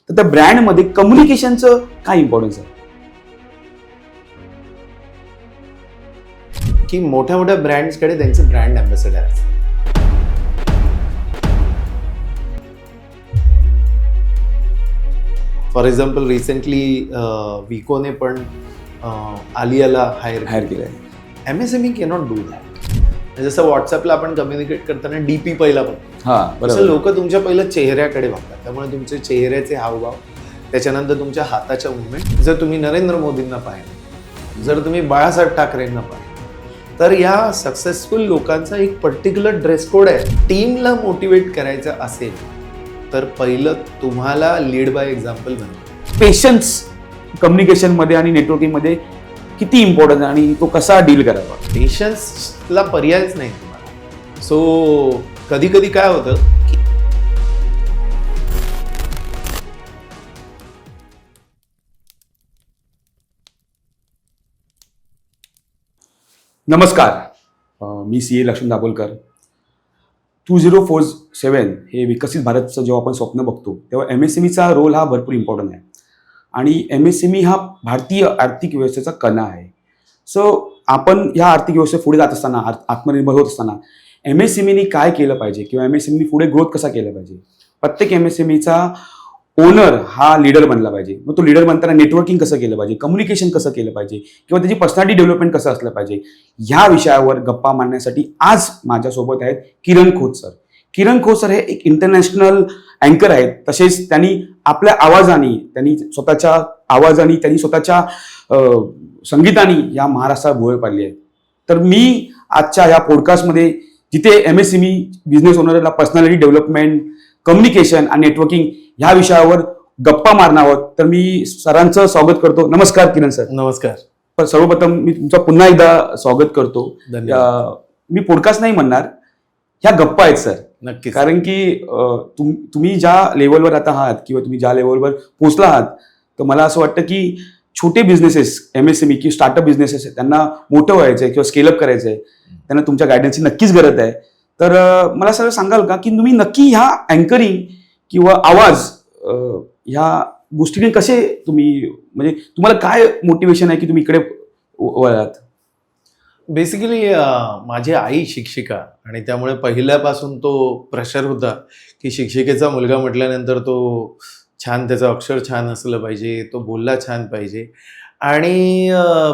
तर त्या ब्रँडमध्ये कम्युनिकेशनचं काय इम्पॉर्टन्स आहे? की मोठ्या मोठ्या ब्रँड्सकडे त्यांचे ब्रँड अँबॅसेडर असतात. फॉर एक्झाम्पल रिसेंटली विकोने पण आलियाला हायर केलंय. MSME cannot do that. जसं व्हॉट्सअपला आपण कम्युनिकेट करताना डीपी पहिला बघतो, हा तसं बरोबर. लोक तुमच्या पहिलं चेहऱ्याकडे बघतात. त्यामुळे तुमचे चेहऱ्याचे हावभाव, त्याच्यानंतर तुमच्या हाताच्या मुवमेंट. जर तुम्ही नरेंद्र मोदींना पाहिलं, जर तुम्ही बाळासाहेब ठाकरेंना पाहिलं, तर या सक्सेसफुल लोकांचा एक पर्टिक्युलर ड्रेस कोड आहे. टीमला मोटिवेट करायचं असेल तर पहिलं तुम्हाला लीड बाय एक्झाम्पल बनवा. पेशन्स कम्युनिकेशनमध्ये आणि नेटवर्किंगमध्ये किती इम्पॉर्टंट आहे आणि तो कसा डील करावा? पेशन्सला पर्यायच नाही तुम्हाला. सो कधी कधी काय होतं की नमस्कार, मी CA लक्ष्मण दाभोलकर. 2047 हे विकसित भारतचं जेव्हा आपण स्वप्न बघतो तेव्हा MSMEचा रोल हा भरपूर इम्पॉर्टंट आहे आणि MSME हा भारतीय आर्थिक व्यवस्थेचा कणा आहे. सो आपण ह्या आर्थिक व्यवस्थेत पुढे जात असताना, आत्मनिर्भर होत असताना MSMEने काय केलं पाहिजे किंवा MSMEने पुढे ग्रोथ कसा केला पाहिजे? प्रत्येक MSMEचा ओनर हा लीडर बनला पाहिजे. मग तो लीडर बनताना नेटवर्किंग कसं केलं पाहिजे, कम्युनिकेशन कसं केलं पाहिजे किंवा त्याची पर्सनॅलिटी डेव्हलपमेंट कसं असलं पाहिजे, ह्या विषयावर गप्पा मारण्यासाठी आज माझ्यासोबत आहेत किरण खोत सर. किरण खोत सर हे एक इंटरनॅशनल अँकर आहेत. तसेच त्यांनी आपल्या आवाजाने, त्यांनी स्वतःच्या संगीताने या महाराष्ट्रात भोळ पाडली आहे. तर मी आजच्या या पॉडकास्टमध्ये जिथे MSME बिझनेस ओनरला पर्सनॅलिटी डेव्हलपमेंट, कम्युनिकेशन आणि नेटवर्किंग ह्या विषयावर गप्पा मारणार आहोत, तर मी सरांचं स्वागत करतो. नमस्कार किरण सर. नमस्कार. पण सर्वप्रथम मी तुमचं पुन्हा एकदा स्वागत करतो. धन्यवाद. मी पॉडकास्ट नाही म्हणणार, ह्या गप्पा आहेत सर. नक्की. कारण की तुम्ही ज्या लेवलवर आता आहात किंवा तुम्ही ज्या लेवलवर पोहोचला आहात, तर मला असं वाटतं की छोटे बिझनेसेस, MSME किंवा स्टार्टअप बिझनेसेस त्यांना मोठं व्हायचं आहे किंवा स्केलअप करायचं आहे, त्यांना तुमच्या गायडन्सची नक्कीच गरज आहे. तर मला सगळं सांगाल का की तुम्ही नक्की ह्या अँकरिंग किंवा आवाज ह्या गोष्टीने कसे तुम्ही, म्हणजे तुम्हाला काय मोटिवेशन आहे की तुम्ही इकडे वळलात? बेसिकली माझी आई शिक्षिका आणि त्यामुळे पहिल्यापासून तो प्रेशर होता की शिक्षिकेचा मुलगा म्हटल्यानंतर तो छान, त्याचं अक्षर छान असलं पाहिजे, तो बोलला छान पाहिजे. आणि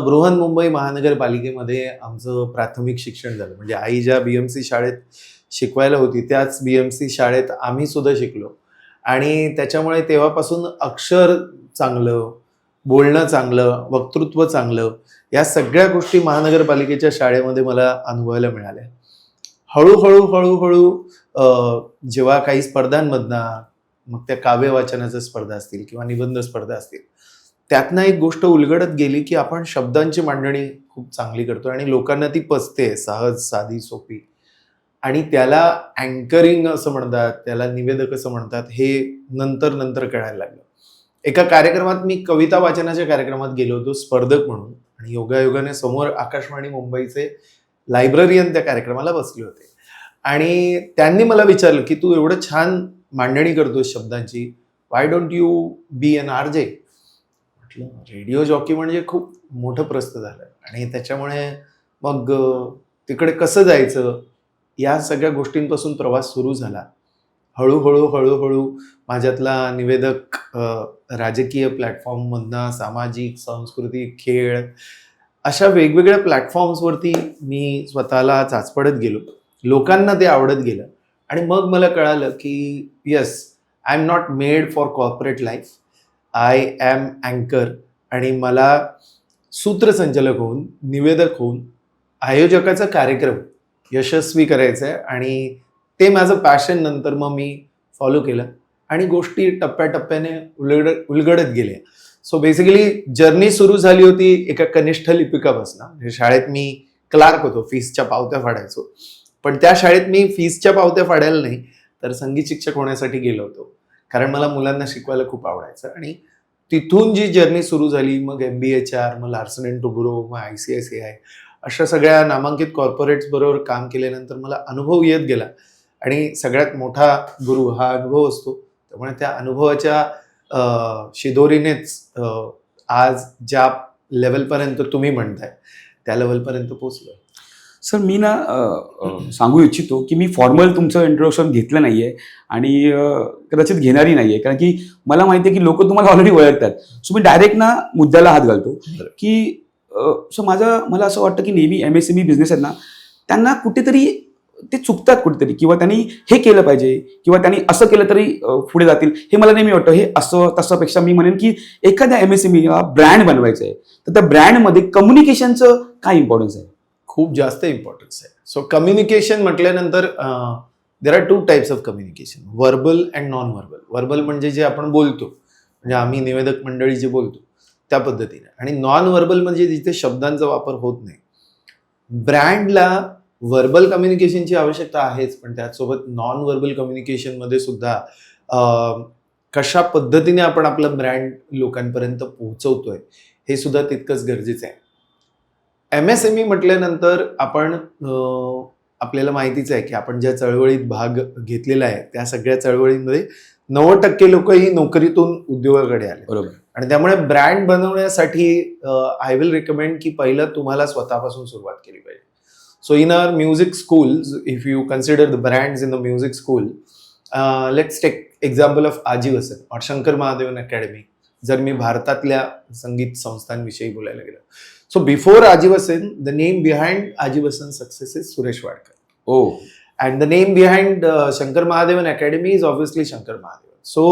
बृहन्मुंबई महानगरपालिकेमध्ये आमचं प्राथमिक शिक्षण झालं. म्हणजे आई ज्या BMC शाळेत शिकवायला होती त्याच BMC शाळेत आम्ही सुद्धा शिकलो. आणि त्याच्यामुळे तेव्हापासून अक्षर चांगलं, बोलणं चांगलं, वक्तृत्व चांगलं, या सगळ्या गोष्टी महानगरपालिकेच्या शाळेमध्ये मला अनुभवायला मिळाल्या. हळूहळू जेव्हा काही स्पर्धांमधनं, मग त्या काव्य वाचनाच्या स्पर्धा असतील किंवा निबंध स्पर्धा असतील, त्यातनं एक गोष्ट उलगडत गेली की आपण शब्दांची मांडणी खूप चांगली करतो आणि लोकांना ती पचते, सहज, साधी, सोपी. आणि त्याला अँकरिंग असं म्हणतात, त्याला निवेदक असं म्हणतात, हे नंतर कळायला लागलं. एका कार्यक्रमात मी कविता वाचनाच्या कार्यक्रमात गेलो होतो स्पर्धक म्हणून, आणि योगायोगाने समोर आकाशवाणी मुंबईचे लायब्ररियन त्या कार्यक्रमाला बसले होते. आणि त्यांनी मला विचारलं की तू एवढं छान मांडणी करतोस शब्दांची, why don't you be an RJ? म्हटलं रेडिओ जॉकी म्हणजे खूप मोठं प्रस्त झालं. आणि त्याच्यामुळे मग तिकडे कसं जायचं, या सगळ्या गोष्टींपासून प्रवास सुरू झाला. हळूहळू माझ्यातला निवेदक राजकीय प्लॅटफॉर्ममधनं सामाजिक, सांस्कृतिक, खेळ, अशा वेगवेगळ्या प्लॅटफॉर्म्सवरती मी स्वतःला चाचपडत गेलो. लोकांना ते आवडत गेलं. आणि मग मला कळालं की yes, I am not made for corporate life, I am अँकर. आणि मला सूत्रसंचालक होऊन, निवेदक होऊन, आयोजकाचा कार्यक्रम यशस्वी करायचं आहे. आणि ते माझं पॅशन नंतर मग मी फॉलो केलं आणि गोष्टी टप्प्याटप्प्याने उलगडत गेल्या. सो बेसिकली जर्नी सुरू झाली होती एका कनिष्ठ लिपिकापासून. म्हणजे शाळेत मी क्लार्क होतो, फीसच्या पावत्या फाडायचो. पण त्या शाळेत मी फीसच्या पावत्या फाडायला नाही, तर संगीत शिक्षक होण्यासाठी गेलो होतो, कारण मला मुलांना शिकवायला खूप आवडायचं. आणि तिथून जी जर्नी सुरू झाली, मग MBA, मग लार्सन अँड टुब्रो, मग ICICI, अशा सगळ्या नामांकित कॉर्पोरेट्स बरोबर काम केल्यानंतर मला अनुभव येत गेला. आणि सगळ्यात मोठा गुरु हा अनुभव असतो. त्यामुळे त्या अनुभवाच्या शिदोरीनेच आज ज्या लेवलपर्यंत तुम्ही म्हणताय त्या लेवलपर्यंत पोहोचलोय. सर मी ना सांगू इच्छितो की मी फॉर्मल तुमचं इंट्रोडक्शन घेतलं नाहीये आणि कदाचित घेणारही नाहीये, कारण की मला माहिती आहे की लोक तुम्हाला ऑलरेडी ओळखतात. सो मी डायरेक्ट ना मुद्द्याला हात घालतो की सो मला असं वाटतं की नेहमी MSME बिझनेस आहेत ना, त्यांना कुठेतरी ते चुकतात कुठेतरी, किंवा त्यांनी हे केलं पाहिजे किंवा त्यांनी असं केलं तरी पुढे जातील, हे मला नेहमी वाटतं. हे असं तसापेक्षा मी म्हणेन की एखाद्या MSMEला ब्रँड बनवायचं आहे तर त्या ब्रँडमध्ये कम्युनिकेशनचं काय इम्पॉर्टन्स आहे? खूप जास्त इम्पॉर्टन्स आहे. सो कम्युनिकेशन म्हटल्यानंतर there are 2 types of communication, verbal and non verbal. Verbal म्हणजे जे आपण बोलतो, म्हणजे आम्ही निवेदक मंडळी जे बोलतो त्या पद्धतीने, आणि नॉन व्हर्बल म्हणजे जिथे शब्दांचा वापर होत नाही. ब्रँडला व्हर्बल कम्युनिकेशनची आवश्यकता आहेच, पण त्याचसोबत नॉन व्हर्बल कम्युनिकेशनमध्ये सुद्धा कशा पद्धतीने आपण आपला ब्रँड लोकांपर्यंत पोहोचवतोय हे सुद्धा तितकंच गरजेचं आहे. MSME म्हटल्यानंतर आपण आपल्याला माहितीच आहे की आपण ज्या चळवळीत भाग घेतलेला आहे त्या सगळ्या चळवळींमध्ये 90% लोक ही नोकरीतून उद्योगाकडे आले. बरोबर. आणि त्यामुळे ब्रँड बनवण्यासाठी आय विल रिकमेंड की पहिलं तुम्हाला स्वतःपासून सुरुवात केली पाहिजे. So in our music schools, if you consider the brands in the music school, let's take example of Ajivasan और शंकर महादेवन अकॅडमी, जर मी भारतातल्या संगीत संस्थांविषयी बोलायला गेलो. So before Ajivasan, the name behind Ajivasan's success is Suresh Wadkar. Oh. And the name behind Shankar Mahadevan Academy is obviously Shankar Mahadevan. So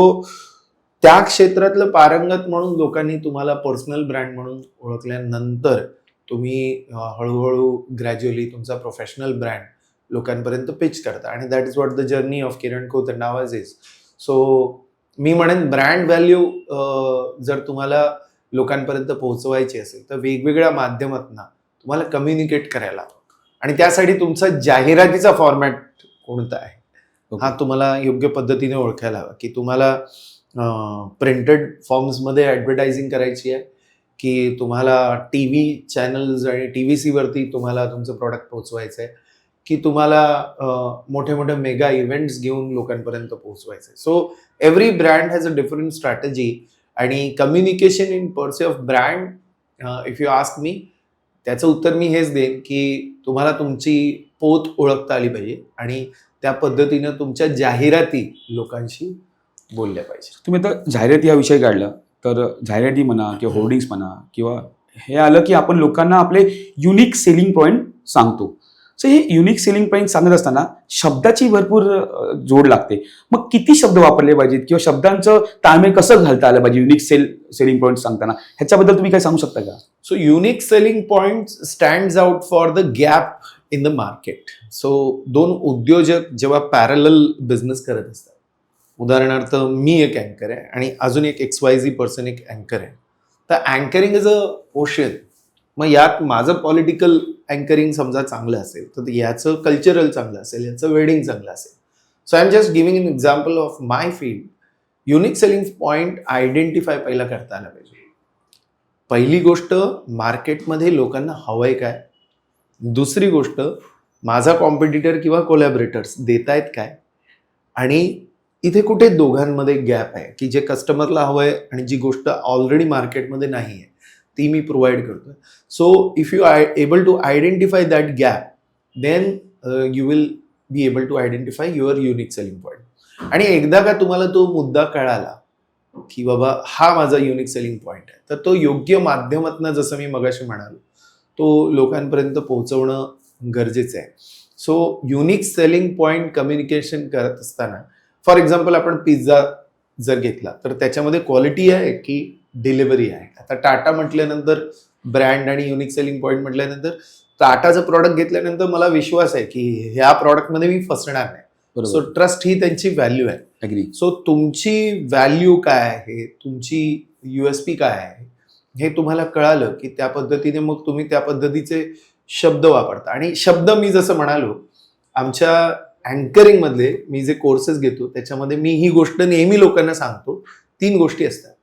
त्या क्षेत्रातलं पारंगत म्हणून लोकांनी तुम्हाला पर्सनल ब्रँड म्हणून ओळखल्यानंतर तुम्ही हळूहळू ग्रॅज्युअली तुमचा प्रोफेशनल ब्रँड लोकांपर्यंत पिच करता, आणि that is what the journey of Kiran Khot and Nawaz is. So मी म्हणेन ब्रँड व्हॅल्यू जर तुम्हाला लोकांपर्यंत पोहोचवायची असेल तर वेगवेगळ्या माध्यमातून तुम्हाला कम्युनिकेट करायला हवं, आणि त्यासाठी तुमचा जाहिरातीचा फॉर्मॅट कोणता आहे हा तुम्हाला योग्य पद्धतीने ओळखायला हवा. की तुम्हाला प्रिंटेड फॉर्म्समध्ये ॲडव्हर्टायझिंग करायची आहे, की तुम्हाला TV चॅनल्स आणि TVC वरती तुम्हाला तुमचं प्रॉडक्ट पोहोचवायचं आहे, की तुम्हाला मोठे मोठे मेगा इव्हेंट्स घेऊन लोकांपर्यंत पोहोचवायचं आहे. So every brand has a different strategy. आणि communication in purse of brand, if you ask me, त्याचं उत्तर मी हेच देईन की तुम्हाला तुमची पोत ओळखता आली पाहिजे आणि त्या पद्धतीनं तुमच्या जाहिराती लोकांशी बोलल्या पाहिजे. तुम्ही आता जाहिराती हा विषय काढला, तर जाहिराती म्हणा किंवा होर्डिंग्स म्हणा, किंवा हे आलं की आपण लोकांना आपले युनिक सेलिंग पॉईंट सांगतो. सो हे युनिक सेलिंग पॉईंट सांगत असताना शब्दाची भरपूर जोड लागते. मग किती शब्द वापरले पाहिजेत किंवा शब्दांचं ताळमेळ कसं घालता आलं पाहिजे युनिक सेलिंग पॉईंट सांगताना, ह्याच्याबद्दल तुम्ही काय सांगू शकता का? So unique selling point stands out for the gap in the market. So 2 उद्योजक जेव्हा पॅरलल बिझनेस करत असतात, उदाहरणार्थ मी एक अँकर आहे आणि अजून एक XYZ पर्सन एक अँकर आहे, तर अँकरिंग इज अ ओशन. मग यात माझं पॉलिटिकल अँकरिंग समजा चांगलं असेल तर याचं कल्चरल चांगलं असेल, याचं वेडिंग चांगलं असेल. So I am just giving an example of my field. Unique selling point identify पहिला करता आला पाहिजे. पहिली गोष्ट, मार्केटमध्ये लोकांना हवंय काय. दुसरी गोष्ट, माझा कॉम्पिटिटर किंवा कोलॅबरेटर्स देतायत काय, आणि इथे कुठे दोघांमध्ये गॅप आहे की जे कस्टमरला हवंय आणि जी गोष्ट ऑलरेडी मार्केटमध्ये नाही आहे ती मी प्रोव्हाइड करतोय. So if you are able to identify that gap, then you will be able to identify your unique selling point. आणि एकदा का तुम्हाला तो मुद्दा कळाला की बाबा हा माझा युनिक सेलिंग पॉईंट आहे, तर तो योग्य माध्यमातनं, जसं मी मगाशी म्हणालो, तो लोकांपर्यंत पोहोचवणं गरजेचं आहे. So unique selling point communication करत असताना, फॉर एक्झाम्पल आपण पिझ्झा जर घेतला तर त्याच्यामध्ये क्वालिटी आहे की डिलिव्हरी आहे. आता टाटा म्हटल्यानंतर ब्रँड आणि युनिक सेलिंग पॉईंट म्हटल्यानंतर टाटाचं प्रॉडक्ट घेतल्यानंतर मला विश्वास आहे की ह्या प्रॉडक्टमध्ये मी फसणार नाही. सो ट्रस्ट ही त्यांची व्हॅल्यू आहे. अग्री. सो तुमची व्हॅल्यू काय आहे, तुमची USP काय आहे, हे तुम्हाला कळालं की त्या पद्धतीने मग तुम्ही त्या पद्धतीचे शब्द वापरता. आणि शब्द मी जसं म्हणालो, आमच्या अँकरिंग मधले मी जे कोर्सेस घेतो त्याच्यामध्ये मी ही गोष्ट नेहमी लोकांना सांगतो. 3 गोष्टी असतात.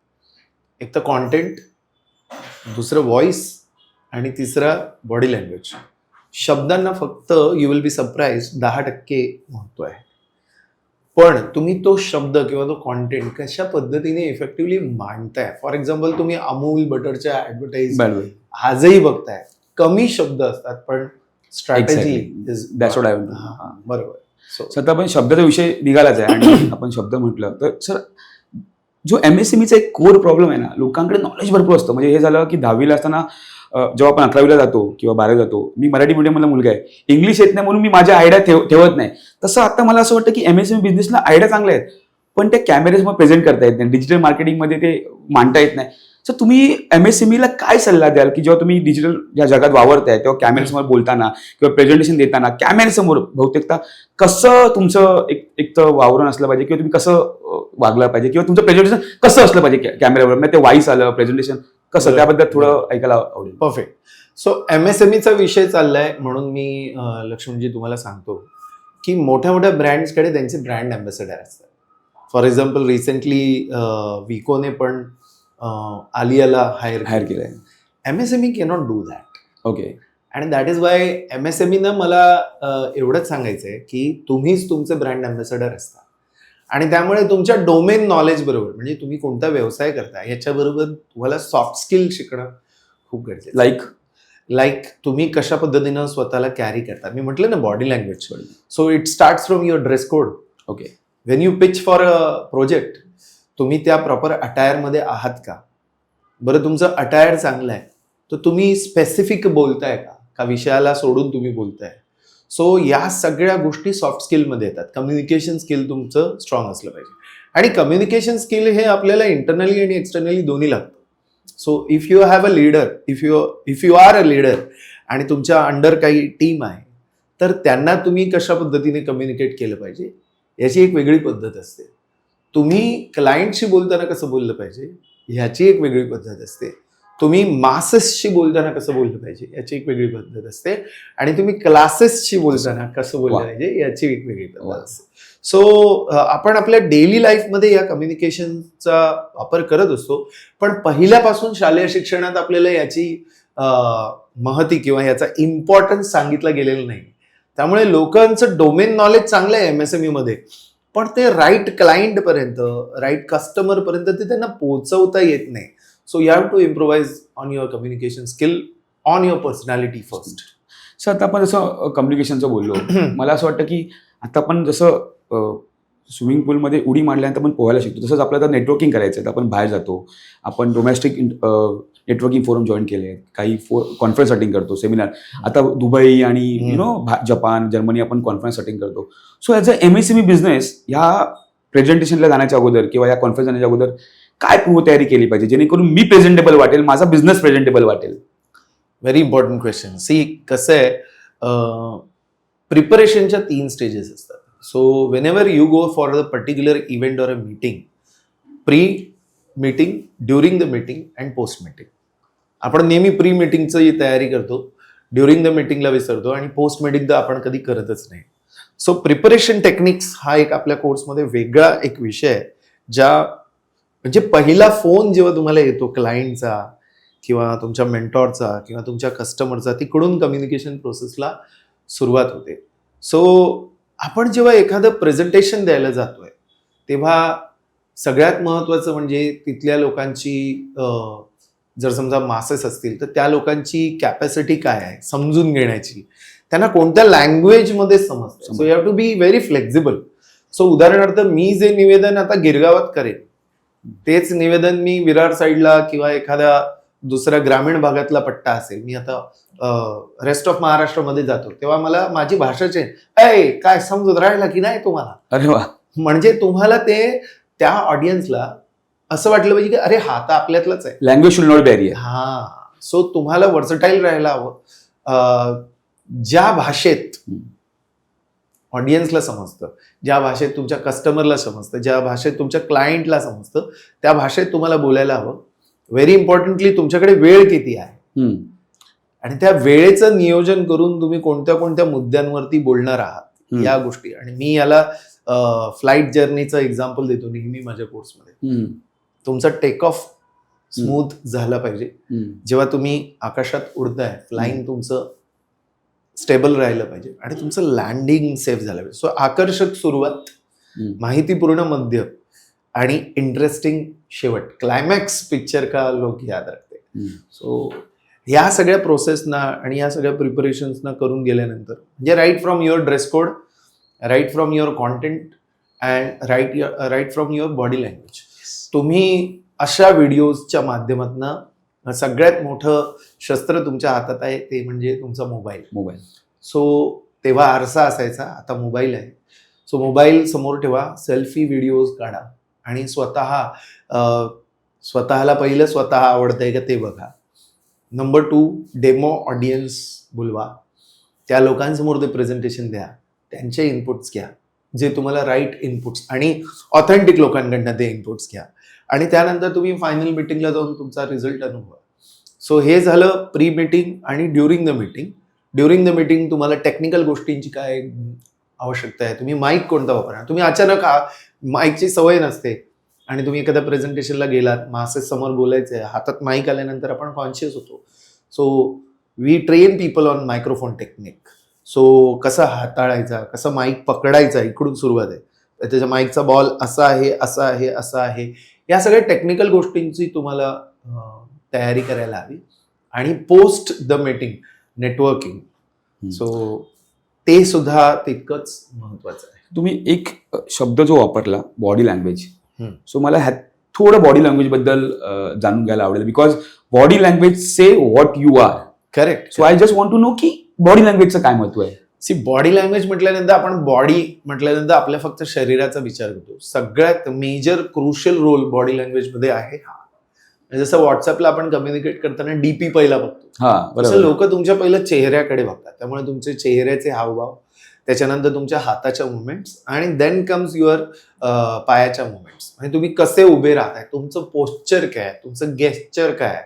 एक तर कॉन्टेंट, दुसरं व्हॉइस, आणि तिसरा बॉडी लँग्वेज. शब्दांना फक्त यू विल बी सरप्राइज 10% महत्व आहे. पण तुम्ही तो शब्द किंवा तो कॉन्टेंट कशा पद्धतीने इफेक्टिव्हली मांडताय. फॉर एक्झाम्पल तुम्ही अमूल बटरच्या ऍडव्हर्टाईज बरोबर. आजही बघताय, कमी शब्द असतात पण strategy That's what I want to. बरोबर. सर आता आपण शब्दाचा विषय निघालाच आहे आणि आपण शब्द म्हटलं तर सर जो MSMEचा एक कोर प्रॉब्लेम आहे ना, लोकांकडे नॉलेज भरपूर असतं. म्हणजे हे झालं की 10वीला असताना जेव्हा आपण 11वीला जातो किंवा 12वीला जातो, मी मराठी मीडियममधला मुलगा आहे, इंग्लिश येत नाही म्हणून मी माझ्या आयडिया ठेवत नाही. तसं आता मला असं वाटतं की MSME बिझनेसला आयडिया चांगल्या आहेत, पण त्या कॅमेरेसमोर प्रेझेंट करता येत नाही, डिजिटल मार्केटिंगमध्ये ते मांडता येत नाही. सर तुम्ही MSMEला काय सल्ला द्याल की जेव्हा तुम्ही डिजिटल या जगात वावरताय तेव्हा कॅमेऱ्यासमोर बोलताना किंवा प्रेझेंटेशन देताना कॅमेऱ्यासमोर बहुतेकदा कसं तुमचं एक तर वावरण असलं पाहिजे किंवा तुम्ही कसं वागलं पाहिजे किंवा तुमचं प्रेझेंटेशन कसं असलं पाहिजे कॅमेऱ्यावर, म्हणजे ते व्हॉइस आलं प्रेझेंटेशन कसं, त्याबद्दल थोडं ऐकायला आवडेल. परफेक्ट. सो MSMEचा विषय चाललाय म्हणून मी लक्ष्मणजी तुम्हाला सांगतो की मोठ्या मोठ्या ब्रँड्सकडे त्यांचे ब्रँड अँबॅसेडर असतात. फॉर एक्झाम्पल रिसेंटली विकोने पण आलियाला हायर केलंय. MSME cannot do that. Okay. And that is why MSMEनं मला एवढंच सांगायचंय की तुम्हीच तुमचे ब्रँड अँबॅसेडर असता आणि त्यामुळे तुमच्या डोमेन नॉलेज बरोबर, म्हणजे तुम्ही कोणता व्यवसाय करता याच्याबरोबर तुम्हाला सॉफ्ट स्किल शिकणं खूप गरजेचं. लाईक तुम्ही कशा पद्धतीनं स्वतःला कॅरी करता. मी म्हटलं ना body language. So it starts from your dress code. Okay. Wien you pitch for a project, तुम्ही त्या प्रॉपर अटायरमध्ये आहात का? बरं, तुमचं अटायर चांगलं आहे तर तुम्ही स्पेसिफिक बोलताय का विषयाला सोडून तुम्ही बोलताय? सो या सगळ्या गोष्टी सॉफ्ट स्किलमध्ये येतात. कम्युनिकेशन स्किल तुमचं स्ट्रॉंग असलं पाहिजे आणि कम्युनिकेशन स्किल हे आपल्याला इंटरनली आणि एक्सटर्नली दोन्ही लागतं. So if you have a leader, if you are a leader आणि तुमच्या अंडर काही टीम आहे तर त्यांना तुम्ही कशा पद्धतीने कम्युनिकेट केलं पाहिजे याची एक वेगळी पद्धत असते. तुम्ही क्लायंटशी बोलताना कसं बोललं पाहिजे ह्याची एक वेगळी पद्धत असते. तुम्ही मासेसशी बोलताना कसं बोललं पाहिजे याची एक वेगळी पद्धत असते आणि तुम्ही क्लासेसशी बोलताना कसं बोललं पाहिजे याची एक वेगळी पद्धत असते. सो आपण आपल्या डेली लाईफमध्ये या कम्युनिकेशनचा वापर करत असतो, पण पहिल्यापासून शालेय शिक्षणात आपल्याला याची महती किंवा याचा इम्पॉर्टन्स सांगितला गेलेला नाही. त्यामुळे लोकांचं डोमेन नॉलेज चांगलं आहे MSME मध्ये, पण ते राईट क्लायंट पर्यंत, राईट कस्टमर पर्यंत ते त्यांना पोहोचवता येत नाही. So you have to improvise on your communication skill, on your personality first. Sir आता आपण जसं कम्युनिकेशनचं बोललो, मला असं वाटतं की आता आपण जसं स्विमिंग पूलमध्ये उडी मारल्यानंतर आपण पोहायला शिकतो, तसंच आपल्याला नेटवर्किंग करायचं आहे तर आपण बाहेर जातो. आपण डोमेस्टिक नेटवर्किंग फोरम जॉईन केले आहेत, काही कॉन्फरन्स अटेंड करतो, सेमिनार. आता दुबई आणि जपान, जर्मनी आपण कॉन्फरन्स अटेंड करतो. So as a MSME business ह्या प्रेझेंटेशनला जाण्याच्या अगोदर किंवा या कॉन्फरन्स जाण्याच्या अगोदर काय पूर्वतयारी केली पाहिजे जेणेकरून मी प्रेझेंटेबल वाटेल, माझा बिझनेस प्रेझेंटेबल वाटेल? Very important question. सी कसं आहे, प्रिपरेशनच्या 3 स्टेजेस असतात. So when ever you go for the particular event or a meeting, pre meeting, during the meeting and post meeting. आपण नेहमी प्री मीटिंगची तयारी करतो, ड्युरिंग द मीटिंगला विसरतो आणि पोस्ट मीटिंगला आपण कधी करतच नाही. सो प्रिपरेशन टेक्निक्स हा एक आपल्या कोर्समध्ये वेगळा एक विषय आहे, म्हणजे पहिला फोन जेव्हा तुम्हाला येतो क्लायंटचा किंवा तुमच्या मेंटॉरचा किंवा तुमच्या कस्टमरचा, तिकडून कम्युनिकेशन प्रोसेसला सुरुवात होते. सो आपण जेव्हा एखादं प्रेझेंटेशन द्यायला जातोय तेव्हा सगळ्यात महत्त्वाचं म्हणजे तिथल्या लोकांची, जर समजा मासेस असतील तर त्या लोकांची कॅपॅसिटी काय आहे समजून घेण्याची, त्यांना कोणत्या लँग्वेजमध्ये समजतं. So you have to be very flexible. So उदाहरणार्थ मी जे निवेदन आता गिरगावात करेन तेच निवेदन मी विरार साईडला किंवा एखाद्या दुसऱ्या ग्रामीण भागातला पट्टा असेल, मी आता रेस्ट ऑफ महाराष्ट्रामध्ये जातो तेव्हा मला माझी भाषा चेंज, काय समजून राहिला की नाही तुम्हाला? अरे वा. म्हणजे तुम्हाला ते त्या ऑडियन्सला असं वाटलं पाहिजे की अरे हा तर आपल्यातलाच आहे. Language should not barrier. हा. सो तुम्हाला वर्सटाईल राहायला हवं. ज्या भाषेत ऑडियन्सला समजतं, ज्या भाषेत तुमच्या कस्टमरला समजतं, ज्या भाषेत तुमच्या क्लायंटला समजतं, त्या भाषेत तुम्हाला बोलायला हवं. व्हेरी इम्पॉर्टंटली तुमच्याकडे वेळ किती आहे आणि त्या वेळेचं नियोजन करून तुम्ही कोणत्या कोणत्या मुद्द्यांवरती बोलणार आहात या गोष्टी. आणि मी याला फ्लाईट जर्नीचं एक्झाम्पल देतो नेहमी माझ्या कोर्समध्ये. तुमचा टेक ऑफ स्मूथ झाला पाहिजे. जेव्हा तुम्ही आकाशात उडताय, फ्लाईंग तुमचं स्टेबल राहिलं पाहिजे आणि तुमचं लँडिंग सेफ झालं पाहिजे. सो आकर्षक सुरुवात, माहितीपूर्ण मध्य आणि इंटरेस्टिंग शेवट, क्लायमॅक्स पिक्चर का लोक याद रखते. सो ह्या सगळ्या प्रोसेसना आणि या सगळ्या प्रिपरेशन्सना करून गेल्यानंतर म्हणजे right from your dress code, right from your content and right from your body language, तुम्ही अशा व्हिडिओजच्या माध्यमातून सगळ्यात मोठं शस्त्र तुमच्या हातात आहे ते म्हणजे तुमचा मोबाईल. सो तेव्हा आरसा असायचा, आता मोबाईल आहे. सो मोबाईल समोर ठेवा, सेल्फी व्हिडिओज काढा आणि स्वतःला पहिलं स्वतः आवडतंय का ते बघा. नंबर 2, डेमो ऑडियन्स बोलवा, त्या लोकांसमोर ते प्रेझेंटेशन द्या, त्यांचे इनपुट्स घ्या, जे तुम्हाला राईट इनपुट्स आणि ऑथेंटिक लोकांकडनं ते इनपुट्स घ्या आणि त्यानंतर तुम्ही फायनल मिटिंगला जाऊन तुमचा रिझल्ट अनुभवा. सो हे झालं प्री मीटिंग. आणि ड्युरिंग द मीटिंग तुम्हाला टेक्निकल गोष्टींची काय आवश्यकता आहे, तुम्ही माईक कोणता वापरणार. तुम्ही अचानक माईकची सवय नसते आणि तुम्ही एखाद्या प्रेझेंटेशनला गेलात, मासेस समोर बोलायचे, हातात माईक आल्यानंतर आपण कॉन्शियस होतो. So we train people on microphone technique. So कसं हाताळायचा, कसं माईक पकडायचा, इकडून सुरुवात आहे. त्याच्या माईकचा बॉल असा आहे, या सगळ्या टेक्निकल गोष्टींची तुम्हाला तयारी करायला हवी. आणि post the meeting networking, so ते सुद्धा तितकंच महत्वाचं आहे. तुम्ही एक शब्द जो वापरला बॉडी लँग्वेज, सो मला ह्यात थोडं बॉडी लँग्वेज बद्दल जाणून घ्यायला आवडेल. Because body language say what you are. Correct. So I just want to know की बॉडी लँग्वेजचं काय महत्व आहे. बॉडी लँग्वेज म्हटल्यानंतर आपण बॉडी म्हटल्यानंतर आपल्या फक्त शरीराचा विचार करतो. सगळ्यात major crucial role body language मध्ये आहे हा. जसं व्हॉट्सअपला आपण कम्युनिकेट करताना डीपी पहिला बघतो, तसं लोक तुमच्या पहिलं चेहऱ्याकडे बघतात. त्यामुळे तुमचे चेहऱ्याचे हावभाव, त्याच्यानंतर तुमच्या हाताच्या मुवमेंट्स आणि देन कम्स युअर पायाच्या मुवमेंट्स. म्हणजे तुम्ही कसे उभे राहताय, तुमचं पोस्चर काय, तुमचं गेस्चर काय,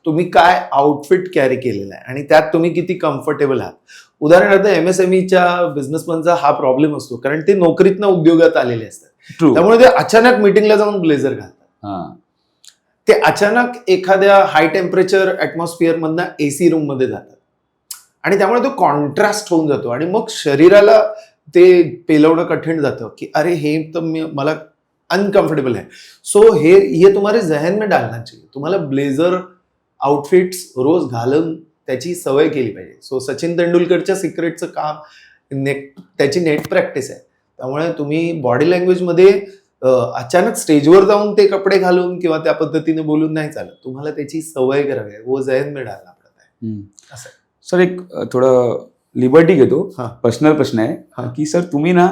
तुम्ही काय आउटफिट कॅरी केलेलं आहे आणि त्यात तुम्ही किती कम्फर्टेबल आहात. उदाहरणार्थ MSMEच्या बिझनेसमनचा हा प्रॉब्लेम असतो, कारण ते नोकरीतनं उद्योगात आलेले असतात. त्यामुळे ते अचानक मीटिंगला जाऊन ब्लेझर घालतात. ते अचानक एखाद्या हाय टेम्परेचर ऍटमॉस्फिअर मधनं AC रूम मध्ये जातात आणि त्यामुळे तो कॉन्ट्रास्ट होऊन जातो आणि मग शरीराला ते पेलवणं कठीण जातं की अरे हे तर मला अनकम्फर्टेबल आहे. सो हे तुम्हाला जहन में डालना चाहिए. तुम्हाला ब्लेझर आउटफिट्स रोज घालून त्याची सवय केली पाहिजे. सो सचिन तेंडुलकरच्या सिक्रेटचं काम त्याची नेट प्रॅक्टिस आहे. त्यामुळे तुम्ही बॉडी लँग्वेजमध्ये अचानक स्टेजवर जाऊन ते कपडे घालून किंवा त्या पद्धतीने बोलून नाही चालत. तुम्हाला त्याची सवय करावी आहे. वो जहन में डालना पडत आहे. असं. सर एक थोडं लिबर्टी घेतो, पर्सनल प्रश्न आहे की सर तुम्ही ना,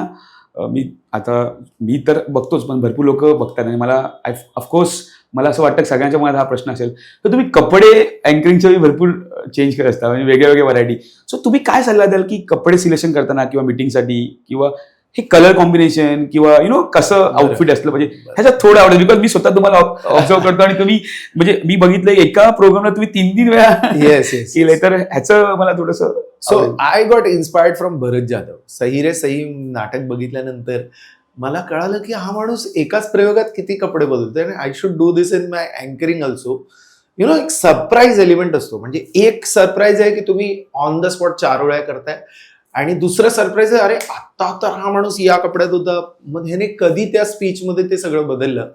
मी तर बघतोच पण भरपूर लोक बघतात आणि मला ऑफकोर्स मला असं वाटतं सगळ्यांच्या मनात हा प्रश्न असेल, तर तुम्ही कपडे अँकरिंगचे भरपूर चेंज करत असता, म्हणजे वेगळ्या वेगळ्या व्हरायटी. सो तुम्ही काय सल्ला द्याल की कपडे सिलेक्शन करताना किंवा मीटिंगसाठी किंवा हे कलर कॉम्बिनेशन किंवा कसं आउटफिट असलं पाहिजे, ह्याच्यात थोडं आवडेल. बिकॉज मी स्वतः तुम्हाला ऑब्झर्व करतो आणि तुम्ही म्हणजे मी बघितलं एका प्रोग्रामला तुम्ही 3 वेळा केलंय, तर ह्याचं मला थोडंसं. So I got inspired from Bharat Jadhav. Sahi Re सही नाटक बघितल्यानंतर मला कळालं की हा माणूस एकाच प्रयोगात किती कपडे बदलतोय आणि I should do this in my anchoring also. एक सरप्राईज एलिमेंट असतो. म्हणजे एक सरप्राईज आहे की तुम्ही ऑन द स्पॉट 4 वेळा करताय आणि दुसरं सरप्राईज आहे अरे आता तर हा माणूस या कपड्यात होता, मग ह्याने कधी त्या स्पीच मध्ये ते सगळं बदललं.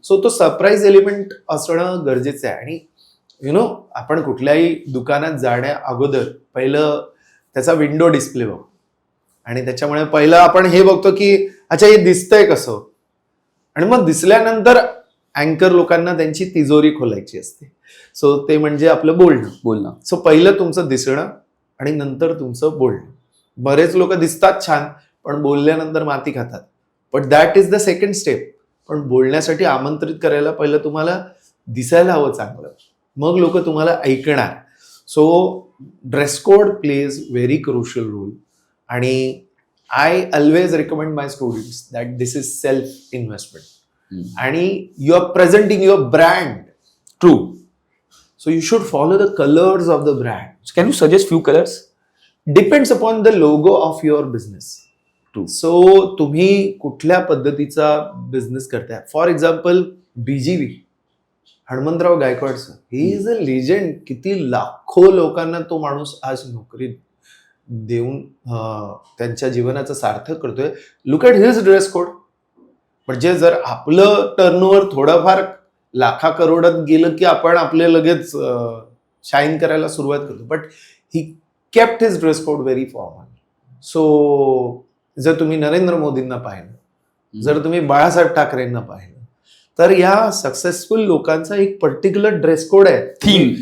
सो तो सरप्राईज एलिमेंट असणं गरजेचं आहे. आणि आपण कुठल्याही दुकानात जाण्या अगोदर पहिलं त्याचा विंडो डिस्प्ले बघू आणि त्याच्यामुळे पहिलं आपण हे बघतो की अच्छा हे दिसतंय कसं, आणि मग दिसल्यानंतर अँकर लोकांना त्यांची तिजोरी खोलायची असते. सो ते म्हणजे आपलं बोलणं. सो पहिलं तुमचं दिसणं आणि नंतर तुमचं बोलणं. बरेच लोक दिसतात छान पण बोलल्यानंतर माती खातात, but that is the second step. पण बोलण्यासाठी आमंत्रित करायला पहिलं तुम्हाला दिसायला हवं चांगलं, मग लोक तुम्हाला ऐकणार. So dress code plays very crucial role. आणि I always recommend my students that this is self investment आणि you are presenting your brand. True. So you should follow the colours of the brand. Can you suggest few colours? Depends upon the logo of your business. So तुम्ही कुठल्या पद्धतीचा business करताय. For example BGV, Hanumantrao Gaikwad sir, he is a legend. किती लाखो लोकांना तो माणूस आज नोकरी देऊन त्यांच्या जीवनाचं सार्थक करतोय. Look at his dress code. म्हणजे जर आपलं टर्नओव्हर थोडंफार लाखा करोडात गेलं की आपण आपले लगेच शाईन करायला सुरुवात करतो. But he kept his dress code very formal. So जर तुम्ही नरेंद्र मोदींना पाहिलं, जर तुम्ही बाळासाहेब ठाकरेंना पाहिलं, तर या सक्सेसफुल लोकांचा एक पर्टिक्युलर ड्रेस कोड आहे, theme.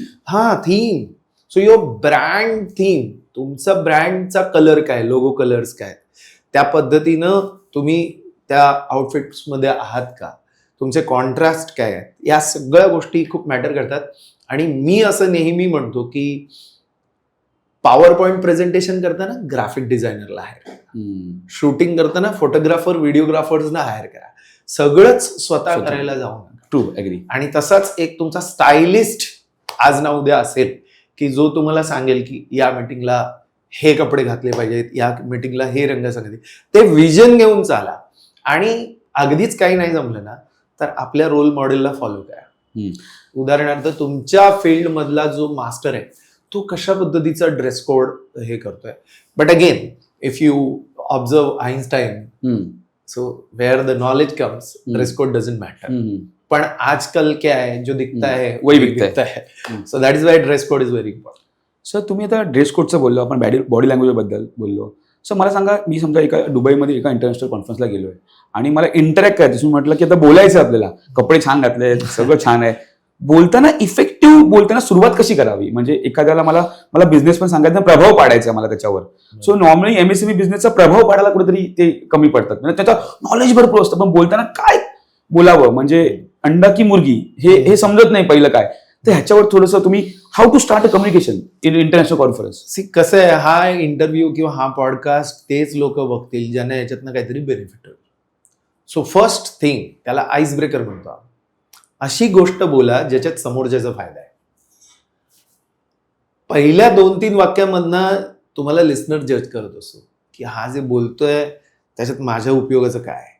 Theme. So your brand theme, तुमचा ब्रँडचा कलर काय, लोगो कलर्स काय, त्या पद्धतीनं तुम्ही त्या आउटफिट्समध्ये आहात का, तुमचे कॉन्ट्रास्ट काय आहेत, या सगळ्या गोष्टी खूप मॅटर करतात. आणि मी असं नेहमी म्हणतो की पॉवर पॉइंट प्रेझेंटेशन करताना ग्राफिक डिझायनरला हायर करा, शूटिंग करताना फोटोग्राफर व्हिडिओग्राफर्सना हायर करा, सगळंच स्वतः करायला जाऊ नका. True, agree. आणि तसाच एक तुमचा स्टायलिस्ट आज ना उद्या असेल की जो तुम्हाला सांगेल की या मीटिंगला हे कपडे घातले पाहिजेत, या मीटिंगला हे रंग सांगितले, ते विजन घेऊन चाला. आणि अगदीच काही नाही जमलं ना तर आपल्या रोल मॉडेलला फॉलो करा. उदाहरणार्थ तुमच्या फील्ड मधला जो मास्टर आहे तो कशा पद्धतीचा ड्रेस कोड हे करतोय. But again if you observe Einstein, so wear the knowledge comes, dress code doesn't matter. पण आजकल क्या है, जो दिखता है वही बिकता है. So that is Y dress code is very important. Sir तुम्ही आता ड्रेस कोडचं बोललो, आपण बॉडी लँग्वेज बद्दल बोललो. सर मला सांगा, मी समजा दुबईमध्ये एका इंटरनॅशनल कॉन्फरन्सला गेलोय आणि मला इंटरॅक्ट करायचं, तुम्ही म्हटलं की आता बोलायचं आपल्याला, कपडे छान घातले, सगळं छान आहे, बोलताना इफेक्टिव्ह बोलताना सुरुवात कशी करावी, म्हणजे एखाद्याला मला बिझनेस पण सांगायचा, प्रभाव पाडायचा मला त्याच्यावर. सो नॉर्मली एमएसएमई बिझनेसचा प्रभाव पाडायला कुठेतरी ते कमी पडतात, म्हणजे त्याचं नॉलेज भरपूर असतं, पण बोलताना काय बोलावं, म्हणजे अंडा की मुर्गी हे समजत नाही पहिलं काय. तर ह्याच्यावर थोडंसं तुम्ही how to start a communication in international conference. See कसं आहे, हा इंटरव्ह्यू किंवा हा पॉडकास्ट तेच लोक बघतील ज्यांना याच्यातनं काहीतरी बेनिफिट होईल. सो फर्स्ट थिंग, त्याला आईस ब्रेकर म्हणतो. अशी गोष्ट बोला ज्याच्यात समोरच्याचा फायदा आहे. पहिल्या 2-3 वाक्यामधनं तुम्हाला लिस्नर जज करत असतो की हा जे बोलतोय त्याच्यात माझ्या उपयोगाचं काय आहे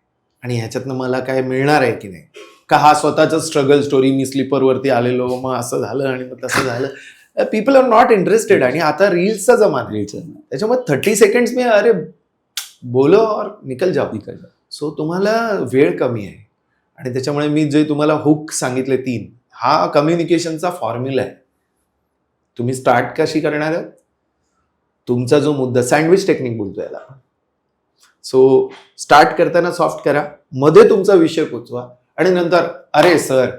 आणि ह्याच्यातनं मला काय मिळणार आहे की नाही, का हा स्वतःचं स्ट्रगल स्टोरी, मी स्लीपरवरती आलेलो, मग असं झालं आणि मग तसं झालं. People are not interested. आणि आता रील्सचा जमाना आहे, त्याच्यामुळे 30 सेकंड्स में अरे बोलो और निकल जाओ. सो तुम्हाला वेळ कमी आहे आणि त्याच्यामुळे मी जे तुम्हाला हुक सांगितले 3, हा कम्युनिकेशनचा फॉर्म्युला आहे. तुम्ही स्टार्ट कशी करणार आहात, तुमचा जो मुद्दा, सँडविच टेक्निक बोलतो याला आपण. सो स्टार्ट करताना सॉफ्ट करा, मध्ये तुमचा विषय पोचवा आणि नंतर अरे सर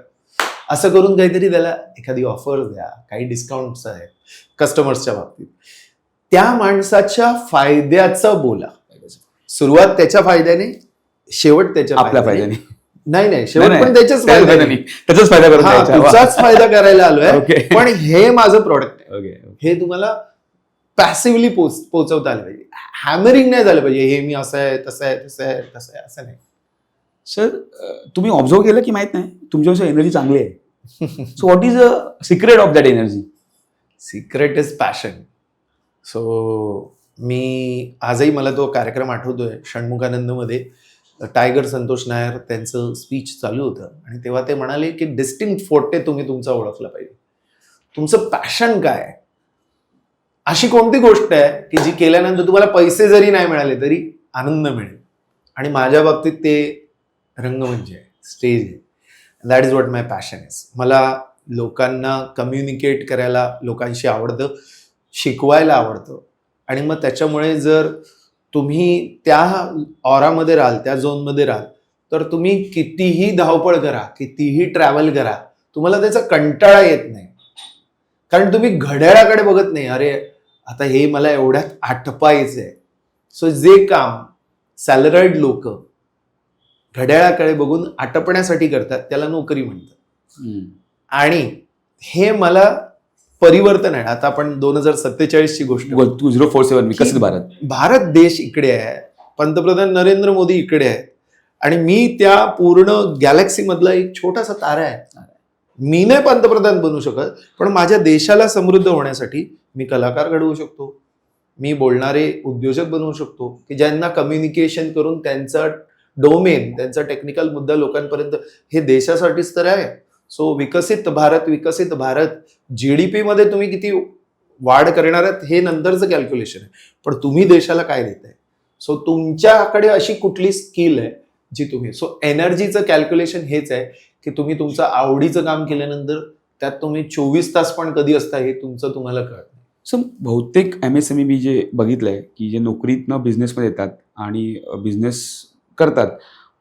असं करून काहीतरी त्याला एखादी ऑफर द्या, काही डिस्काउंट्स आहेत कस्टमर्सच्या बाबतीत. त्या माणसाच्या फायद्याचं बोला. सुरुवात त्याच्या फायद्याने, शेवट त्याच्या आपल्या फायद्याने. नाही, शेवट पण त्याच्याच फायद्याने, त्याचाच फायदा करून तुझाच फायदा करायला आलोय. पण हे माझं प्रोडक्ट आहे, हे तुम्हाला पॅसिव्हली पोहोचवता आलं पाहिजे. हॅमरिंग नाही झालं पाहिजे, हे मी असं आहे तसं आहे तसं आहे तसं आहे, असं नाही. सर तुम्ही ऑब्झर्व केलं की माहित नाही, तुमच्यापेक्षा एनर्जी चांगली आहे. So what is a secret of that energy? Secret is passion. So मी आजही मला तो कार्यक्रम आठवतोय, षण्मुखानंदमध्ये टायगर संतोष नायर त्यांचं स्पीच चालू होतं आणि तेव्हा ते म्हणाले की डिस्टिंक्ट फोर्टे तुम्ही तुमचा ओळखला पाहिजे. तुमचं पॅशन काय आहे, अशी कोणती गोष्ट आहे की जी केल्यानंतर तुम्हाला पैसे जरी नाही मिळाले तरी आनंद मिळेल. आणि माझ्या बाबतीत ते रंगमंच आहे, स्टेज आहे. That is what my passion is. मला लोकांना कम्युनिकेट करायला, लोकांशी आवडतं, शिकवायला आवडतं. आणि मग त्याच्यामुळे जर तुम्ही त्या ऑरामध्ये राहाल, त्या झोनमध्ये राहाल, तर तुम्ही कितीही धावपळ करा, कितीही ट्रॅव्हल करा, तुम्हाला त्याचा कंटाळा येत नाही. कारण तुम्ही घड्याळाकडे बघत नाही, अरे आता हे मला एवढ्यात आटपायचं आहे. सो जे काम सॅलराईड लोक घड्याळाकडे बघून आटपण्यासाठी करतात त्याला नोकरी म्हणतात. आणि हे मला परिवर्तन आहे. आता आपण 2047 ची गोष्ट, 2047 विकसित भारत देश इकडे आहे, पंतप्रधान नरेंद्र मोदी इकडे आहेत आणि मी त्या पूर्ण गॅलेक्सी मधला एक छोटासा तारा आहे. मी नाही पंतप्रधान बनू शकत, पण माझ्या देशाला समृद्ध होण्यासाठी मी कलाकार घडवू शकतो, मी बोलणारे उद्योजक बनवू शकतो की ज्यांना कम्युनिकेशन करून त्यांचा डोमेन, त्यांचा टेक्निकल मुद्दा लोकांपर्यंत, हे देशासाठीच तर आहे. सो विकसित भारत GDP मध्ये तुम्ही किती वाढ करणार आहात हे नंतरचं कॅल्क्युलेशन आहे, पण तुम्ही देशाला काय देताय. सो तुमच्याकडे अशी कुठली स्किल आहे जी तुम्ही, सो एनर्जीचं कॅल्क्युलेशन हेच आहे की तुम्ही तुमचं आवडीचं काम केल्यानंतर त्यात तुम्ही 24 तास पण कधी असता हे तुमचं तुम्हाला कळत नाही. सो बहुतेक MSME मी जे बघितलंय की जे नोकरीतनं बिझनेसमध्ये येतात आणि बिझनेस करतात,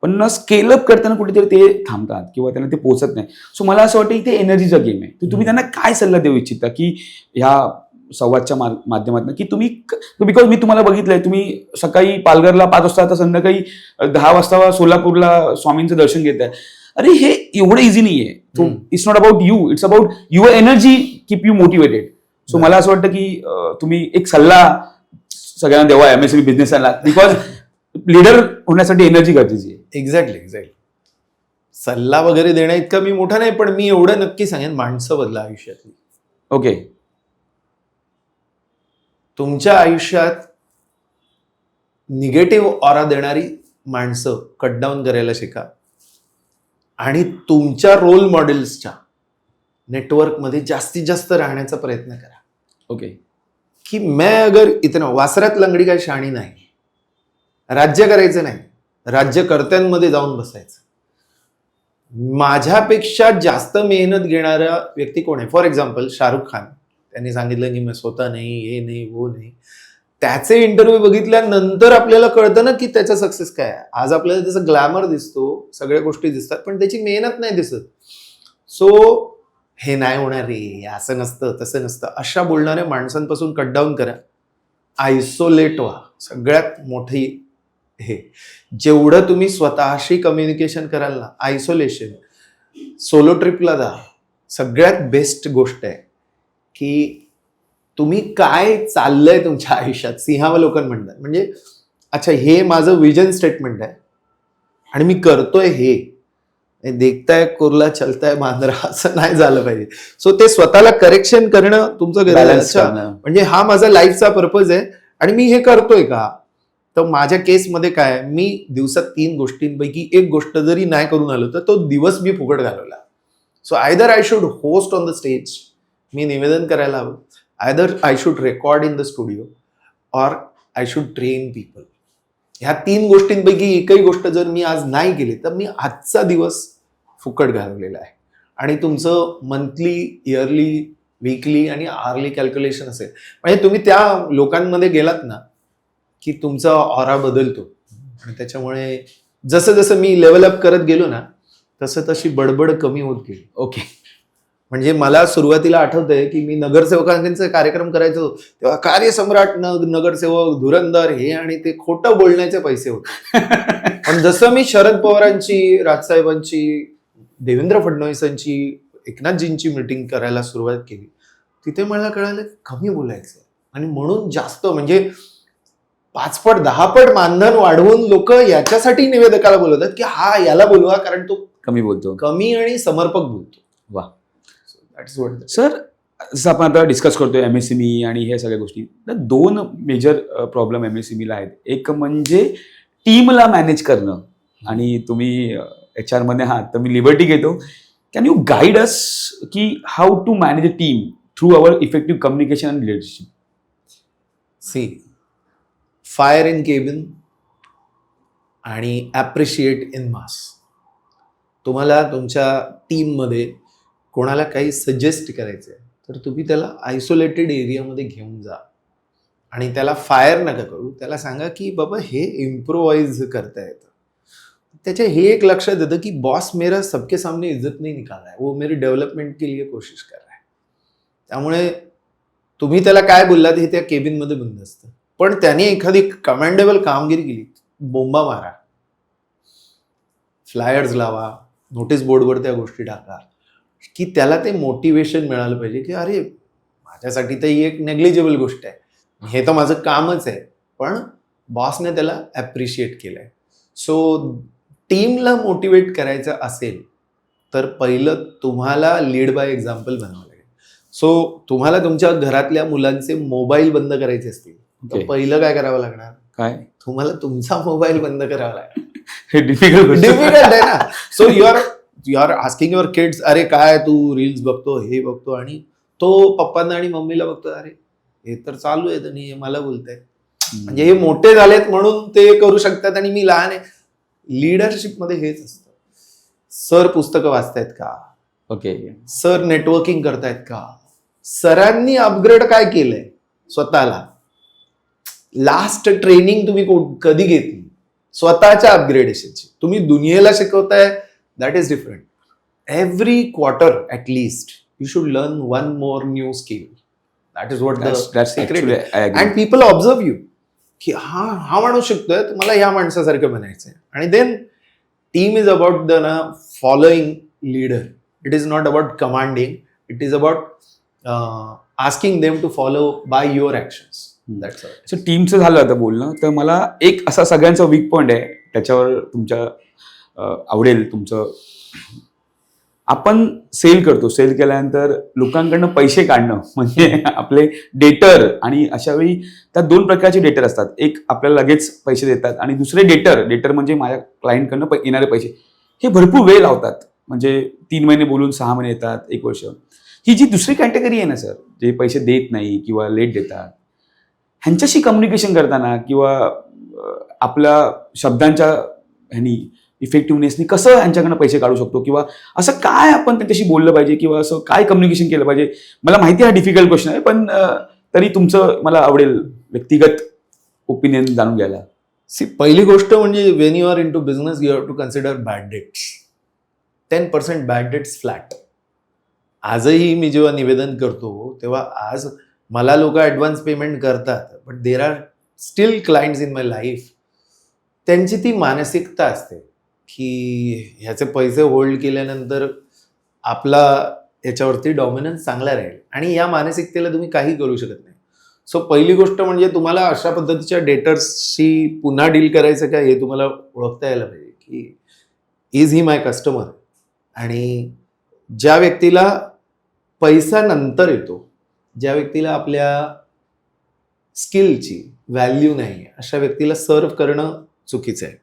पण न स्केलअप करताना कुठेतरी ते थांबतात किंवा त्यांना ते पोहोचत नाही. सो मला असं वाटतं की ते एनर्जीचा गेम आहे. तर तुम्ही त्यांना काय सल्ला देऊ इच्छिता की ह्या संवादच्या माध्यमातून की तुम्ही, बिकॉज मी तुम्हाला बघितलंय, तुम्ही सकाळी पालघरला 5 वाजता तर संध्याकाळी 10 वाजता सोलापूरला स्वामींचं दर्शन घेताय. अरे हे एवढं इझी नाहीये. It's not about you, it's about your energy keep you motivated. So मला असं वाटतं की तुम्ही एक सल्ला सगळ्यांना द्यावा MSME बिझनेसला, बिकॉज लीडर होण्यासाठी एनर्जी गरजेची आहे. एक्झॅक्टली. सल्ला वगैरे देण्या इतका मी मोठा नाही, पण मी एवढं नक्की सांगेन, माणसं बदला आयुष्यातली. ओके. तुमच्या आयुष्यात निगेटिव्ह ऑरा देणारी माणसं कट डाऊन करायला शिका आणि तुमच्या रोल मॉडेल्सच्या नेटवर्कमध्ये जास्तीत जास्त राहण्याचा प्रयत्न करा. ओके. की मैं अगर इतना, वासरात लंगडी काय शाणी नाही, राज्य करायचं नाही, राज्यकर्त्यांमध्ये जाऊन बसायचं. माझ्यापेक्षा जास्त मेहनत घेणारा व्यक्ती कोण आहे? फॉर एक्झाम्पल शाहरुख खान, त्यांनी सांगितलं की मी स्वतः नाही, हे नाही, वो नाही. त्याचे इंटरव्ह्यू बघितल्यानंतर आपल्याला कळतं ना की त्याचा सक्सेस काय आहे. आज आपल्याला त्याचा ग्लॅमर दिसतो, सगळ्या गोष्टी दिसतात, पण त्याची मेहनत नाही दिसत. सो हे नाही होणार रे, असं नसतं, तसं नसतं, अशा बोलणाऱ्या माणसांपासून कट डाऊन करा. आयसोलेट व्हा. सगळ्यात मोठी हे, जेवढं तुम्ही स्वतःशी कम्युनिकेशन कराल ना, आयसोलेशन, सोलो ट्रिपला जा. सगळ्यात बेस्ट गोष्ट आहे की तुम्ही काय चाललंय तुमच्या आयुष्यात. सिंहावलोकन म्हणतात, म्हणजे अच्छा हे माझं विजन स्टेटमेंट आहे आणि मी करतोय हे. देखताय कुर्ला चलताय मांजरा असं नाही झालं पाहिजे. सो ते स्वतःला करेक्शन करणं तुमचं गरज आहे. म्हणजे हा माझा लाईफचा पर्पज आहे आणि मी हे करतोय का. तर माझ्या केसमध्ये काय, मी दिवसात 3 गोष्टींपैकी एक गोष्ट जरी नाही करून आलो तर तो दिवस मी फुकट घालवला. So either I should host on the stage, मी निवेदन करायला हवं, either I should record in the studio, or I should train people. ह्या 3 गोष्टींपैकी एकही गोष्ट जर मी आज नाही केली तर मी आजचा दिवस फुकट घालवलेला आहे. आणि तुमचं मंथली, इयरली, वीकली आणि आरली कॅल्क्युलेशन असेल. म्हणजे तुम्ही त्या लोकांमध्ये गेलात ना की तुमचा ऑरा बदलतो. आणि त्याच्यामुळे जसं जसं मी लेवल अप करत गेलो ना तसं तशी बडबड कमी होत गेली. ओके. म्हणजे मला सुरुवातीला आठवतंय की मी नगरसेवकांचे कार्यक्रम करायचो तेव्हा कार्यसम्राट नगरसेवक, धुरंधर, हे आणि ते खोटं बोलण्याचे पैसे होते. पण जसं मी शरद पवारांची, राजसाहेबांची, देवेंद्र फडणवीसांची, एकनाथजींची मीटिंग करायला सुरुवात केली, तिथे मला कळालं कमी बोलायचं आणि म्हणून जास्त, म्हणजे 5 पट 10 पट मानधन वाढवून लोक याच्यासाठी निवेदकाला बोलवतात की हा याला बोलवा कारण तो कमी बोलतो, कमी आणि समर्पक बोलतो. वा. That's what. सर, जसं आपण आता डिस्कस करतोय MSME आणि ह्या सगळ्या गोष्टी, तर 2 मेजर प्रॉब्लेम MSMEला आहेत. एक म्हणजे टीमला मॅनेज करणं, आणि तुम्ही HR मध्ये आहात तर मी लिबर्टी घेतो, कॅन यू गाईड अस की how to manage a team through our effective communication and leadership? See, fire in cabin आणि ॲप्रिशिएट इन मास. तुम्हाला तुमच्या टीममध्ये कोणाला काही सजेस्ट करायचं आहे तर तुम्ही त्याला आयसोलेटेड एरियामध्ये घेऊन जा आणि त्याला फायर नका करू. त्याला सांगा की बाबा हे इम्प्रोवाइज करता येतं. त्याच्या हे एक लक्षात येतं की बॉस मेरा सबके सामने इज्जत नहीं निकाल रहा है, वो मेरी डेव्हलपमेंट के लिए कोशिश कर रहा है. त्यामुळे तुम्ही त्याला काय बोललात हे त्या केबिनमध्ये बंद असतं. पण त्याने एखादी कमांडेबल कामगिरी केली, बोंबा मारा, फ्लायर्स लावा, नोटीस बोर्डवर त्या गोष्टी टाका की त्याला ते मोटिवेशन मिळालं पाहिजे की अरे माझ्यासाठी तर ही एक नेग्लिजिबल गोष्ट आहे, हे तर माझं कामच आहे, पण बॉसने त्याला ॲप्रिशिएट केलंय. सो टीमला मोटिवेट करायचं असेल तर पहिलं तुम्हाला लीड बाय एक्झाम्पल बनावं लागेल. सो तुम्हाला तुमच्या घरातल्या मुलांचे मोबाईल बंद करायचे असतील तर पहिलं काय करावं लागणार? काय? तुम्हाला तुमचा मोबाईल बंद करावा लागेल. हे डिफिकल्ट आहे ना. So you are asking your kids, अरे काय तू रील्स बघतो, हे बघतो, आणि तो पप्पांना आणि मम्मीला बघतो, अरे हे तर चालू आहे आणि हे मला बोलताय. म्हणजे हे मोठे झालेत म्हणून ते करू शकतात आणि मी लहान आहे. लीडरशिपमध्ये हेच असतं. सर पुस्तकं वाचतायत का, ओके. सर नेटवर्किंग करतायत का, सरांनी अपग्रेड काय केलंय स्वतःला, लास्ट ट्रेनिंग तुम्ही कधी घेतली स्वतःच्या अपग्रेडेशनची, तुम्ही दुनियेला शिकवताय, that is different. Every quarter at least you should learn one more new skill. That is what the secret. And people observe you की हा माणूस शिकतोय, तर मला ह्या माणसासारखं बनायचंय. आणि then team is about the following leader. It is not about commanding, it is about asking them to follow by your actions. That's all. So टीमचं झालं आता बोलणं, तर मला एक असा सगळ्यांचा वीक पॉईंट आहे, त्याच्यावर तुमच्या आवडेल तुमचं. आपण सेल करतो, सेल केल्यानंतर लोकांकडनं पैसे काढणं म्हणजे आपले डेटर, आणि अशा वेळी त्यात 2 प्रकारचे डेटर असतात. एक आपल्याला लगेच पैसे देतात, आणि दुसरे डेटर म्हणजे माझ्या क्लायंटकडनं येणारे पैसे, हे भरपूर वेळ लावतात. म्हणजे 3 महिने बोलून 6 महिने येतात, 1 वर्ष. ही जी दुसरी कॅटेगरी आहे ना सर, जे पैसे देत नाही किंवा लेट देतात, ह्यांच्याशी कम्युनिकेशन करताना किंवा आपल्या शब्दांच्या ह्यानी इफेक्टिव्हनेसनी कसं ह्यांच्याकडनं पैसे काढू शकतो, किंवा असं काय आपण त्यांच्याशी बोललं पाहिजे, किंवा असं काय कम्युनिकेशन केलं पाहिजे. मला माहिती आहे हा डिफिकल्ट क्वेश्चन आहे, पण तरी तुमचं मला आवडेल व्यक्तिगत ओपिनियन जाणून घ्यायला. पहिली गोष्ट म्हणजे when you are into business you have to consider bad debts. 10% bad debts flat. आजही मी जेव्हा निवेदन करतो तेव्हा आज मला लोक ॲडव्हान्स पेमेंट करतात, but there are still clients in my life. त्यांची ती मानसिकता असते की ह्याचे पैसे होल्ड केल्यानंतर आपला याच्यावरती डॉमिनन्स चांगला राहील, आणि या मानसिकतेला तुम्ही काही करू शकत नाही. सो पहिली गोष्ट म्हणजे तुम्हाला अशा पद्धतीच्या डेटर्सशी पुन्हा डील करायचं का हे तुम्हाला ओळखता यायला पाहिजे की इज ही माय कस्टमर. आणि ज्या व्यक्तीला पैसा नंतर येतो, ज्या व्यक्तीला आपल्या स्किलची व्हॅल्यू नाही, अशा व्यक्तीला सर्व करणं चुकीचं आहे.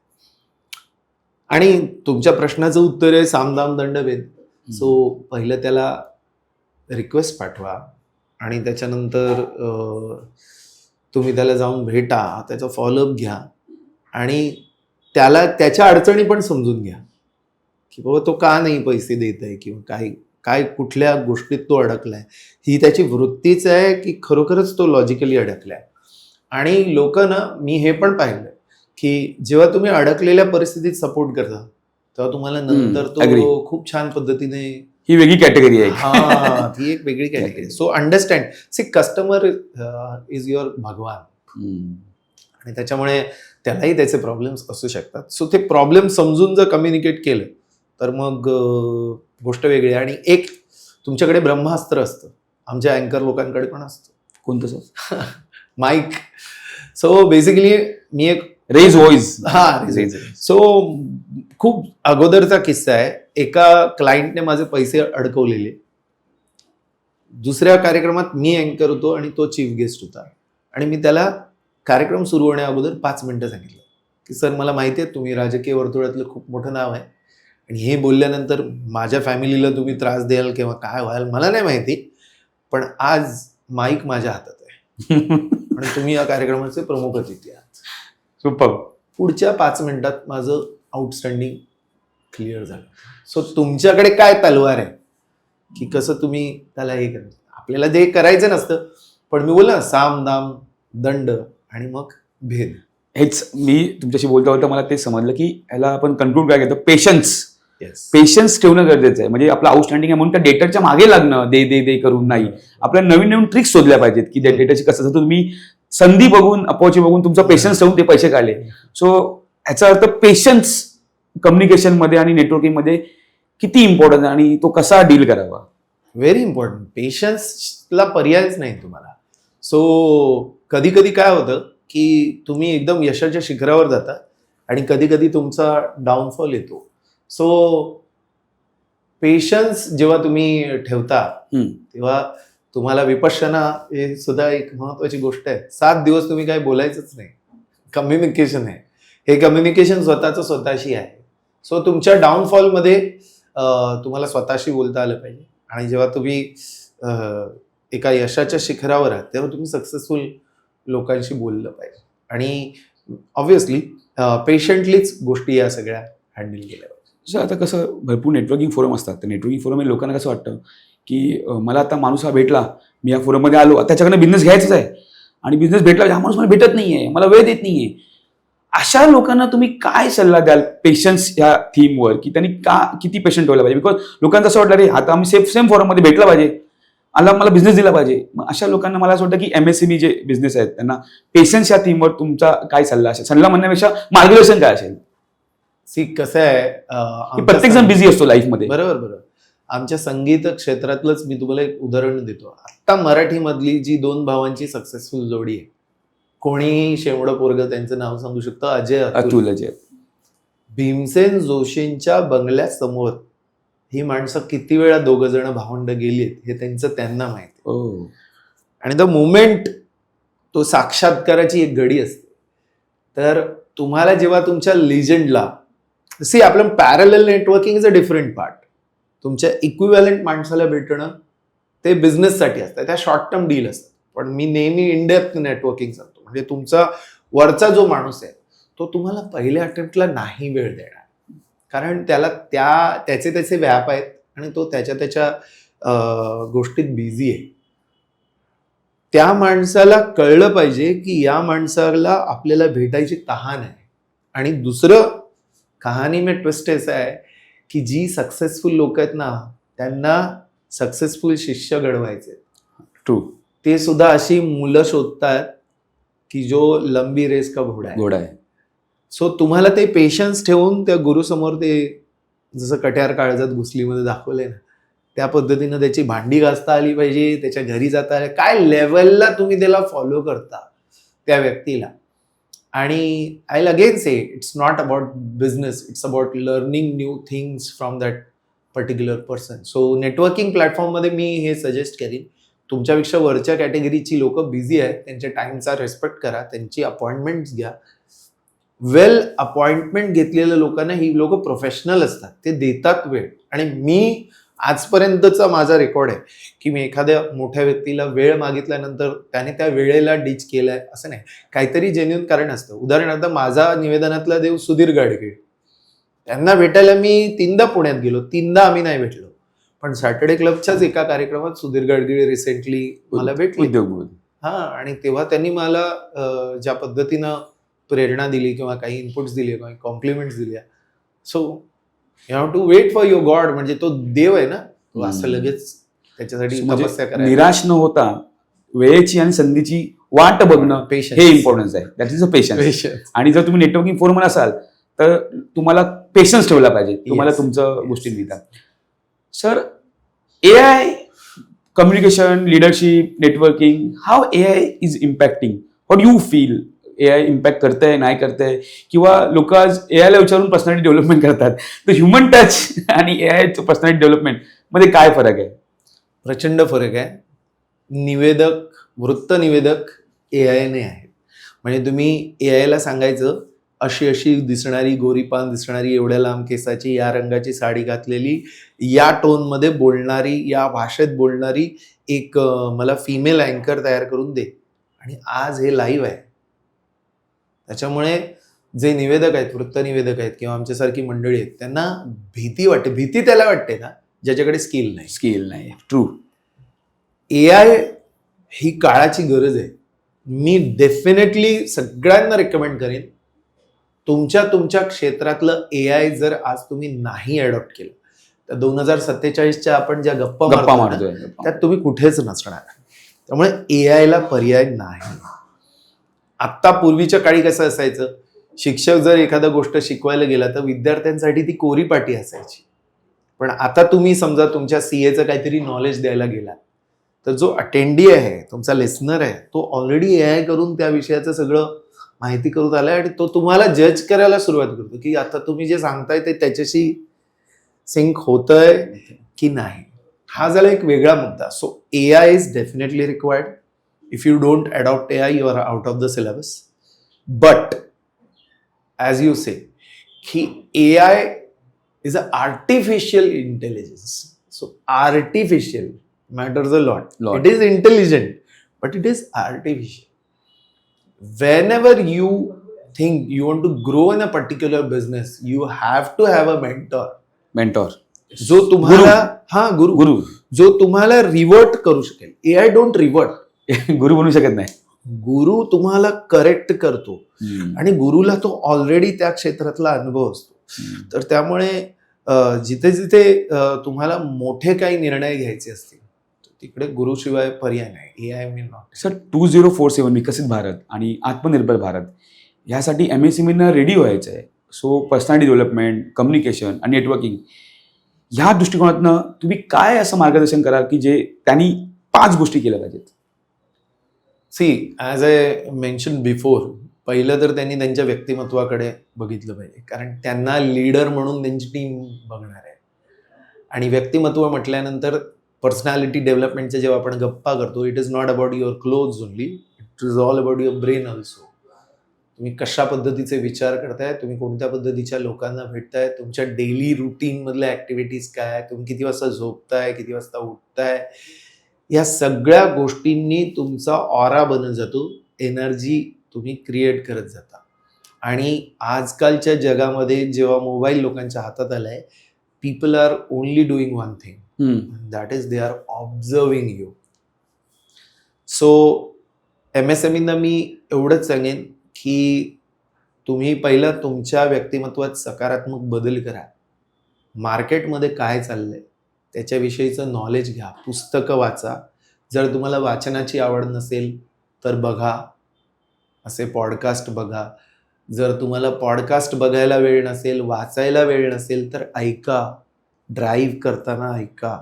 आणि तुमच्या प्रश्नाचं उत्तर आहे सामदाम दंडभेद. सो पहिलं त्याला रिक्वेस्ट पाठवा, आणि त्याच्यानंतर तुम्ही त्याला जाऊन भेटा, त्याचा फॉलोअप घ्या, आणि त्याला त्याच्या अडचणी पण समजून घ्या की बाबा तो का नाही पैसे देत आहे, किंवा काय कुठल्या गोष्टीत तो अडकलाय. ही त्याची वृत्तीच आहे की खरोखरच तो लॉजिकली अडकलाय. आणि लोक ना, मी हे पण पाहिलं की जेव्हा तुम्ही अडकलेल्या परिस्थितीत सपोर्ट करता तेव्हा तुम्हाला नंतर तो खूप छान पद्धतीने, ही वेगळी कॅटेगरी आहे. हा, ती एक वेगळी category. So understand, see customer is your भगवान, आणि त्याच्यामुळे त्यालाही त्याचे प्रॉब्लेम्स असू शकतात. सो ते प्रॉब्लेम समजून जर कम्युनिकेट केलं तर मग गोष्ट वेगळी. आणि एक तुमच्याकडे ब्रह्मास्त्र असतं, आमच्या अँकर लोकांकडे पण असतं. कोणतं सर? माईक. सो बेसिकली मी एक रेज व्हॉइस. सो खूप अगोदरचा किस्सा आहे. एका क्लायंटने माझे पैसे अडकवलेले. दुसऱ्या कार्यक्रमात मी अँकर होतो आणि तो चीफ गेस्ट होता, आणि मी त्याला कार्यक्रम सुरू होण्या अगोदर 5 मिनिटं सांगितलं की सर मला माहिती आहे तुम्ही राजकीय वर्तुळातलं खूप मोठं नाव आहे, आणि हे बोलल्यानंतर माझ्या फॅमिलीला तुम्ही त्रास द्याल किंवा काय व्हाल मला नाही माहिती, पण आज माईक माझ्या हातात आहे आणि तुम्ही या कार्यक्रमाचे प्रमुख अतिथी आहात. सुपर. पुढच्या 5 मिनिटात माझं आउटस्टँडिंग क्लिअर झालं. सो तुमच्याकडे काय तलवार आहे की कसं तुम्ही त्याला हे करायचं. आपल्याला ते करायचं नसतं, पण मी बोलला साम दाम दंड आणि मग भेद. हेच मी तुमच्याशी बोलता बोलता मला ते समजलं की ह्याला आपण कन्क्लूड काय घेतो, पेशन्स. येस, पेशन्स ठेवणं गरजेचं आहे. म्हणजे आपलं आउटस्टँडिंग आहे म्हणून त्या डेटरच्या मागे लागणं, दे दे दे करून नाही. आपल्याला नवीन नवीन ट्रिक्स शोधल्या पाहिजेत की त्या डेटरची कसं. जर तुम्ही संधी बघून, अपॉर्च्युनिटी बघून तुमचा पेशन्स ठेवून ते पैसे काढले. सो ह्याचा अर्थ पेशन्स कम्युनिकेशनमध्ये आणि नेटवर्किंगमध्ये किती इम्पॉर्टंट आहे आणि तो कसा डील करावा. Very important. पेशन्सला पर्यायच नाही तुम्हाला. सो कधी कधी काय होतं की तुम्ही एकदम यशाच्या शिखरावर जाता आणि कधी कधी तुमचा डाऊनफॉल येतो. सो पेशन्स जेव्हा तुम्ही ठेवता तेव्हा तुम्हाला विपश्यना हे सुद्धा एक महत्वाची गोष्ट आहे. 7 दिवस तुम्ही काय बोलायचंच नाही. कम्युनिकेशन आहे, हे कम्युनिकेशन स्वतःचं स्वतःशी आहे. सो तुमच्या डाऊनफॉलमध्ये तुम्हाला स्वतःशी बोलता आलं पाहिजे, आणि जेव्हा तुम्ही एका यशाच्या शिखरावर आहात तेव्हा तुम्ही सक्सेसफुल लोकांशी बोललं पाहिजे. आणि ऑब्व्हियसली पेशंटलीच गोष्टी या सगळ्या हँडल केल्या. सर आता कसं भरपूर नेटवर्किंग फोरम असतात, तर नेटवर्किंग फोरम लोकांना कसं वाटतं की मला आता माणूस हा भेटला, मी या फोरममध्ये आलो, त्याच्याकडनं बिझनेस घ्यायचाच आहे आणि बिझनेस भेटला, हा माणूस मला भेटत नाहीये, मला वेळ देत नाहीये. अशा लोकांना तुम्ही काय सल्ला द्याल पेशन्स या थीमवर, की त्यांनी किती पेशंट ठेवला पाहिजे? बिकॉज लोकांना असं वाटलं रे आता आम्ही सेम फॉरममध्ये भेटला पाहिजे, मला बिझनेस दिला पाहिजे. मग अशा लोकांना मला असं वाटतं की MSME जे बिझनेस आहेत त्यांना पेशन्स या थीमवर तुमचा काय सल्ला असेल? सल्ला म्हणण्यापेक्षा मार्गदर्शन काय असेल? कसं आहे, की प्रत्येक जण बिझी असतो लाईफमध्ये. बरोबर. आमच्या संगीत क्षेत्रातलंच मी तुम्हाला एक उदाहरण देतो. आता मराठीमधली जी 2 भावांची सक्सेसफुल जोडी आहे, कोणीही शेवडं पोरगं त्यांचं नाव सांगू शकतं, अजय अतुल. भीमसेन जोशींच्या बंगल्यासमोर ही माणसं किती वेळा 2 जण भावंड गेलीत हे त्यांना माहिती. आणि द मुमेंट तो साक्षात्काराची एक घडी असते. तर तुम्हाला जेव्हा तुमच्या लिजंडला आपलं parallel networking is a different part. तुमच्या इक्विव्हॅलंट माणसाला भेटणं ते बिझनेससाठी असतं, त्या शॉर्ट टर्म डील असतात. पण मी नेहमी इनडेप्थ नेटवर्किंग सांगतो, म्हणजे तुमचा वरचा जो माणूस आहे तो तुम्हाला पहिल्या अटेम्प्टला नाही वेळ देणार, कारण त्याला त्याचे व्याप आहेत आणि तो त्याच्या गोष्टीत बिझी आहे. त्या माणसाला कळलं पाहिजे की या माणसाला आपल्याला भेटायची तहान आहे. आणि दुसरं कहाणी में ट्विस्ट असं आहे की जी सक्सेसफुल लोक आहेत ना, त्यांना सक्सेसफुल शिष्य घडवायचे. ट्रू. ते सुद्धा अशी मुलं शोधतात की जो लंबी रेस का घोडा आहे. सो तुम्हाला ते पेशन्स ठेवून त्या गुरुसमोर ते जसं कट्यार काळजात घुसलीमध्ये दाखवलंय ना, त्या पद्धतीनं त्याची भांडी घासता आली पाहिजे, त्याच्या घरी जाता आले, काय लेवलला तुम्ही त्याला फॉलो करता त्या व्यक्तीला. आणि I will again say it's not about business, it's about learning new things from that particular person. So networking प्लॅटफॉर्ममध्ये मी हे सजेस्ट करीन, तुमच्यापेक्षा वरच्या कॅटेगरीची लोक बिझी आहेत, त्यांच्या टाइमचा रेस्पेक्ट करा, त्यांची अपॉइंटमेंट्स घ्या. वेल अपॉइंटमेंट घेतलेल्या लोकांना ही लोक प्रोफेशनल असतात, ते देतात वेळ. आणि मी आजपर्यंतचा माझा रेकॉर्ड आहे की मी एखाद्या मोठ्या व्यक्तीला वेळ मागितल्यानंतर त्याने त्या वेळेला डिच केलाय असं नाही, काहीतरी जेन्युइन कारण असतं. उदाहरणार्थ माझा निवेदनातला देव सुधीर गाडगीळ, त्यांना भेटायला मी 3दा पुण्यात गेलो, 3दा आम्ही नाही भेटलो. पण सॅटर्डे क्लबच्याच एका कार्यक्रमात सुधीर गाडगीळ रिसेंटली मला भेटले. आणि तेव्हा त्यांनी मला ज्या पद्धतीनं प्रेरणा दिली किंवा काही इनपुट्स दिले किंवा कॉम्प्लिमेंट्स दिल्या. So you have to wait for your god, म्हणजे तो देव आहे ना, तो असं लगेच त्याच्यासाठी तपस्या करायला. निराश न होता वेळेची आणि संधीची वाट बघणं हे इम्पॉर्टन्स आहे. That is a patience. आणि जर तुम्ही नेटवर्किंग फोरममध्ये असाल तर तुम्हाला पेशन्स ठेवला पाहिजे, तुम्हाला तुमचं गोष्टी मिळतात. Sir, AI communication, leadership, networking, how AI is impacting? What you feel? AI impact करतंय, नाही करतंय? किंवा लोक आज AI ला विचारून पर्सनॅलिटी डेव्हलपमेंट करतात, तर ह्युमन टच आणि AI पर्सनॅलिटी डेव्हलपमेंट मध्ये काय फरक आहे? प्रचंड फरक आहे. वृत्त निवेदक AI ने आहेत. म्हणजे तुम्ही AI ला सांगायचं अशी दिसणारी, गोरीपान दिसणारी, एवढ्या लांब केसाची, या रंगाची साडी घातलेली, या टोनमध्ये बोलणारी, या भाषेत बोलणारी एक मला फिमेल अँकर तयार करून दे. आणि आज हे लाईव्ह आहे. त्याच्यामुळे जे निवेदक आहेत, वृत्त निवेदक आहेत किंवा आमच्यासारखी मंडळी आहेत, त्यांना भीती त्याला वाटते ना ज्याच्याकडे स्किल नाही. ट्रू. AI ही काळाची गरज आहे. मी डेफिनेटली सगळ्यांना रेकमेंड करेन, तुमच्या क्षेत्रातलं AI जर आज तुम्ही नाही अडॉप्ट केलं तर 2047च्या आपण ज्या गप्पा मारतोय त्यात तुम्ही कुठेच नसणार. त्यामुळे AI ला पर्याय नाही. आत्ता पूर्वीच्या काळी कसं असायचं, शिक्षक जर एखादा गोष्ट शिकवायला गेला तर विद्यार्थ्यांसाठी ती कोरी पाटी असायची. पण आता तुम्ही समजा तुमच्या CAचं काहीतरी नॉलेज द्यायला गेला तर जो अटेंडी आहे, तुमचा लिसनर आहे, तो ऑलरेडी AI करून त्या विषयाचं सगळं माहिती करून आलाय आणि तो तुम्हाला जज करायला सुरुवात करतो की आता तुम्ही जे सांगताय ते त्याच्याशी सिंक होतंय की नाही. हा झाला एक वेगळा मुद्दा. So AI is definitely required. If you don't adopt AI, you are out of the syllabus. But as you say की AI is a artificial intelligence. So artificial matters a lot. It is intelligent, but it is artificial. Whenever you think you want to grow in a particular business, you have to have a mentor जो तुम्हाला गुरु जो तुम्हाला revert करू शकेल. AI don't revert. गुरु बनू शकत नाही. गुरु तुम्हाला करेक्ट करतो आणि गुरुला तो ऑलरेडी त्या क्षेत्रातला अनुभव असतो. तर त्यामुळे जिथे जिथे तुम्हाला मोठे काही निर्णय घ्यायचे असतील तिकडे गुरुशिवाय पर्याय नाही. AI me not. सर 2047 विकसित भारत आणि आत्मनिर्भर भारत ह्यासाठी MSMEना रेडी व्हायचं आहे. सो पर्सनॅलिटी डेव्हलपमेंट, कम्युनिकेशन आणि नेटवर्किंग ह्या दृष्टिकोनातनं तुम्ही काय असं मार्गदर्शन कराल की जे त्यांनी 5 गोष्टी केल्या पाहिजेत? See, as I mention before, पहिलं तर त्यांनी त्यांच्या व्यक्तिमत्वाकडे बघितलं पाहिजे, कारण त्यांना लीडर म्हणून त्यांची टीम बघणार आहे. आणि व्यक्तिमत्व म्हटल्यानंतर पर्सनॅलिटी डेव्हलपमेंटच्या जेव्हा आपण गप्पा करतो, it is not about your clothes only, it is all about your brain also. तुम्ही कशा पद्धतीचे विचार करताय, तुम्ही कोणत्या पद्धतीच्या लोकांना भेटताय, तुमच्या डेली रुटीनमधल्या ॲक्टिव्हिटीज काय, तुम्ही किती वाजता झोपताय, किती वाजता उठताय, या सगळ्या गोष्टींनी तुमचा ऑरा बनत जातो. एनर्जी तुम्ही क्रिएट करत जाता. आणि आजकालच्या जगामध्ये जेव्हा मोबाईल लोकांच्या हातात आलाय, people are only doing one thing, that is they are observing you. So MSMEना मी एवढंच सांगेन की तुम्ही पहिलं तुमच्या व्यक्तिमत्वात सकारात्मक बदल करा. मार्केटमध्ये काय चाललंय त्याच्याविषयीचं नॉलेज घ्या, पुस्तकं वाचा. जर तुम्हाला वाचनाची आवड नसेल तर बघा, असे पॉडकास्ट बघा. जर तुम्हाला पॉडकास्ट बघायला वेळ नसेल, वाचायला वेळ नसेल तर ऐका, ड्राईव्ह करताना ऐका.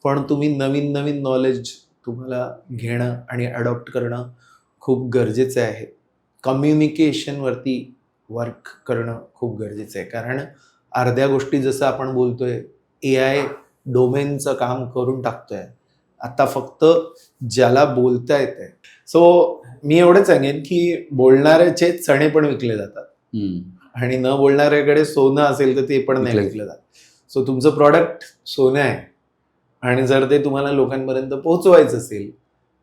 पण तुम्ही नवीन नवीन नॉलेज तुम्हाला घेणं आणि अडॉप्ट करणं खूप गरजेचं आहे. कम्युनिकेशनवरती वर्क करणं खूप गरजेचं आहे, कारण अर्ध्या गोष्टी जसं आपण बोलतोय AI डोमेनचं काम करून टाकतोय. आता फक्त ज्याला बोलता येतंय. सो मी एवढंच सांगेन की बोलणाऱ्याचे चणे पण विकले जातात आणि न बोलणाऱ्याकडे सोनं असेल तर ते पण नाही विकलं जात. सो तुमचं प्रॉडक्ट सोनं आहे आणि जर ते तुम्हाला लोकांपर्यंत पोहोचवायचं असेल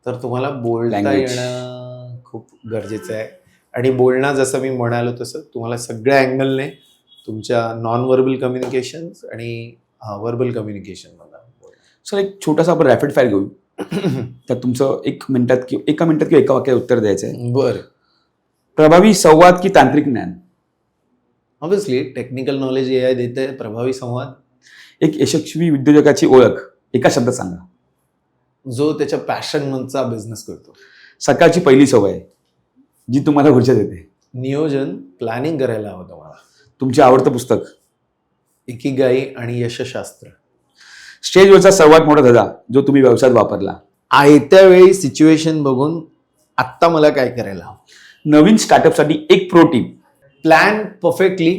तर तुम्हाला बोलता येणं खूप गरजेचं आहे. आणि बोलणं जसं मी म्हणालो तसं तुम्हाला सगळ्या अँगलने तुमच्या नॉन व्हर्बल कम्युनिकेशन आणि व्हर्बल कम्युनिकेशन मला. सर एक छोटासा आपण रॅपिड फायर घेऊ. तर तुमचं एका मिनिटात किंवा एका वाक्यात उत्तर द्यायचं आहे. बरं. प्रभावी संवाद की तांत्रिक ज्ञान? ऑब्व्हियसली टेक्निकल नॉलेज AI देते. प्रभावी संवाद. एक यशस्वी उद्योजकाची ओळख एका शब्दात सांगा. जो त्याच्या पॅशनचा बिझनेस करतो. सकाळची पहिली सवय जी तुम्हाला ऊर्जा देते? नियोजन, प्लॅनिंग करायला हवं तुम्हाला. तुमचे आवडतं पुस्तक? इकिगाई आणि यशशास्त्र. स्टेजवरचा सर्वात मोठा धडा जो तुम्ही व्यवसायात वापरला? आयत्या वेळी सिच्युएशन बघून आत्ता मला काय करायला हवं. नवीन स्टार्टअपसाठी एक pro tip? Plan perfectly,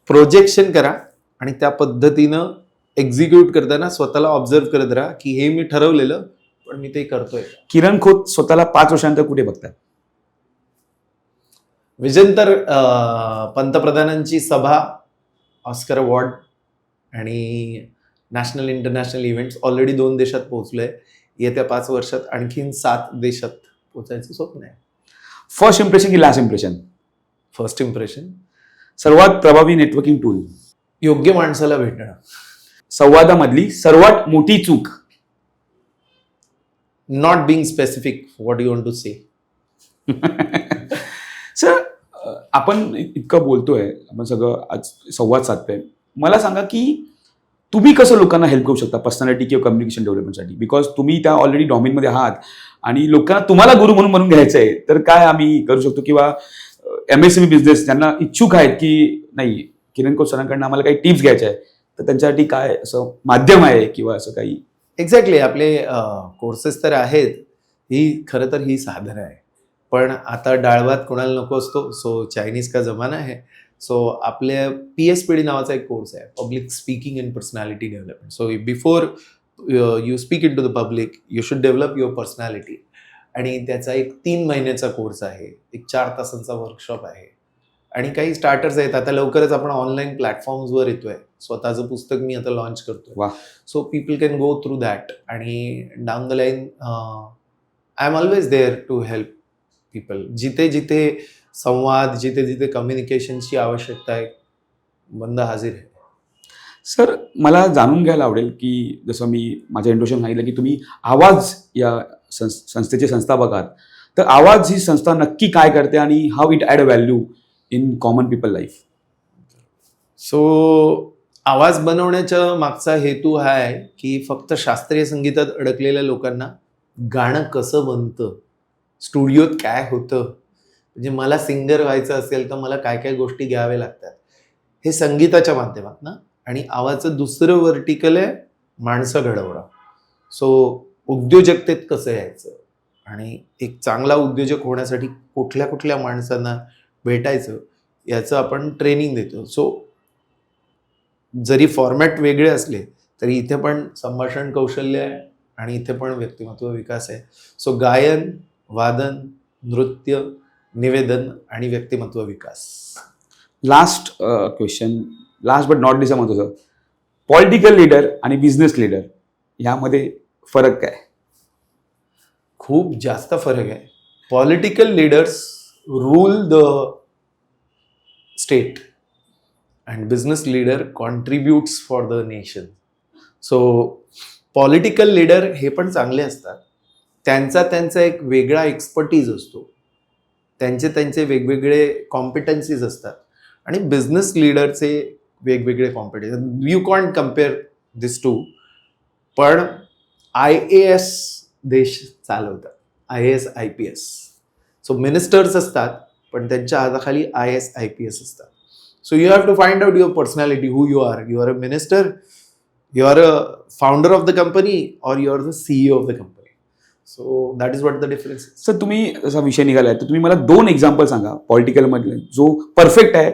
projection करा आणि त्या पद्धतीनं एक्झिक्यूट करताना स्वतःला ऑब्झर्व करत राहा की हे मी ठरवलेलं पण मी ते करतोय. किरण खोत स्वतःला 5 वर्षानंतर कुठे बघतात? विजन तर पंतप्रधानांची सभा, ऑस्कर अवॉर्ड आणि नॅशनल इंटरनॅशनल इव्हेंट्स. ऑलरेडी 2 देशात पोहोचलोय. येत्या 5 वर्षात आणखीन 7 देशात पोहोचायचं स्वप्न आहे. फर्स्ट इम्प्रेशन की लास्ट इम्प्रेशन? First impression. सर्वात प्रभावी नेटवर्किंग टूल? योग्य माणसाला भेटणं. संवादामधली सर्वात मोठी चूक? Not being specific what you want to say. Sir आपण इतकं बोलतोय, आपण सगळं आज संवाद साधतोय, मला सांगा की तुम्ही कसं लोकांना हेल्प करू शकता पर्सनॅलिटी किंवा कम्युनिकेशन डेव्हलपमेंटसाठी? बिकॉज तुम्ही त्या ऑलरेडी डॉमेनमध्ये आहात आणि लोकांना तुम्हाला गुरु म्हणून घ्यायचं आहे, तर काय आम्ही करू शकतो? किंवा MSME बिझनेस ज्यांना इच्छुक आहेत की नाही किरण खोत सरांकडनं आम्हाला काही टिप्स घ्यायच्या आहेत, तर त्यांच्यासाठी काय असं माध्यम आहे किंवा असं काही? एक्झॅक्टली. आपले कोर्सेस तर आहेत. ही खरं तर ही साधनं आहे, पण आता डाळभात कोणाला नको असतो. सो चायनीज का जमाना आहे. सो आपल्या PSPD नावाचा एक कोर्स आहे, public speaking in personality development. So before you speak into the public you should develop your personality. आणि त्याचा एक 3 महिन्याचा कोर्स आहे, एक 4 तासांचा वर्कशॉप आहे. आणि काही स्टार्टर्स आहेत. आता लवकरच आपण ऑनलाईन प्लॅटफॉर्म्सवर येतोय. स्वतःचं पुस्तक मी आता लॉन्च करतोय. So people can go through that. आणि down the line I am always there to help people. जिथे जिथे संवाद, जिथे जिथे कम्युनिकेशनची आवश्यकता आहे, बंद हाजीर आहे. सर, मला जाणून घ्यायला आवडेल की जसं मी माझ्या इंट्रोडक्शन सांगितलं की तुम्ही आवाज या संस्थेचे संस्थापक आहात. तर आवाज ही संस्था नक्की काय करते आणि how it add a value in common people life? सो आवाज बनवण्याच्या मागचा हेतू हा आहे की फक्त शास्त्रीय संगीतात अडकलेल्या लोकांना गाणं कसं बनतं, स्टुडिओत काय होतं, म्हणजे मला सिंगर व्हायचं असेल तर मला काय काय गोष्टी घ्याव्या लागतात, हे संगीताच्या माध्यमात ना. आणि आवाजचं दुसरं व्हर्टिकल आहे माणसं घडवणं. सो उद्योजकतेत कसं यायचं आणि एक चांगला उद्योजक होण्यासाठी कुठल्या कुठल्या माणसांना भेटायचं याचं आपण ट्रेनिंग देतो. सो जरी फॉर्मॅट वेगळे असले तरी इथे पण संभाषण कौशल्य आहे आणि इथे पण व्यक्तिमत्व विकास आहे. सो गायन, वादन, नृत्य, निवेदन आणि व्यक्तिमत्व विकास. Last question, last but not least म्हणतो सर, पॉलिटिकल लीडर आणि बिझनेस लीडर यामध्ये फरक काय? खूप जास्त फरक आहे. Political leaders rule the state and business leader contributes for the nation. So political leader हे पण चांगले असतात, त्यांचा एक वेगळा एक्सपर्टीज असतो, त्यांचे वेगवेगळे कॉम्पिटन्सीज असतात. आणि बिझनेस लीडरचे वेगवेगळे कॉम्पिटन्स, यू कॉन्ट कम्पेअर दिस टू. पण IAS देश चालवतात, IAS IPS. सो मिनिस्टर्स असतात पण त्यांच्या हाताखाली IAS IPS असतात. So you have to find out your personality, who you are. You are a minister, you are a founder of the company, और you are the CEO of the company. So that is what the difference. Sir, तुम्ही असा विषय निघाला तर तुम्ही मला 2 example सांगा पॉलिटिकलमधले जो परफेक्ट आहे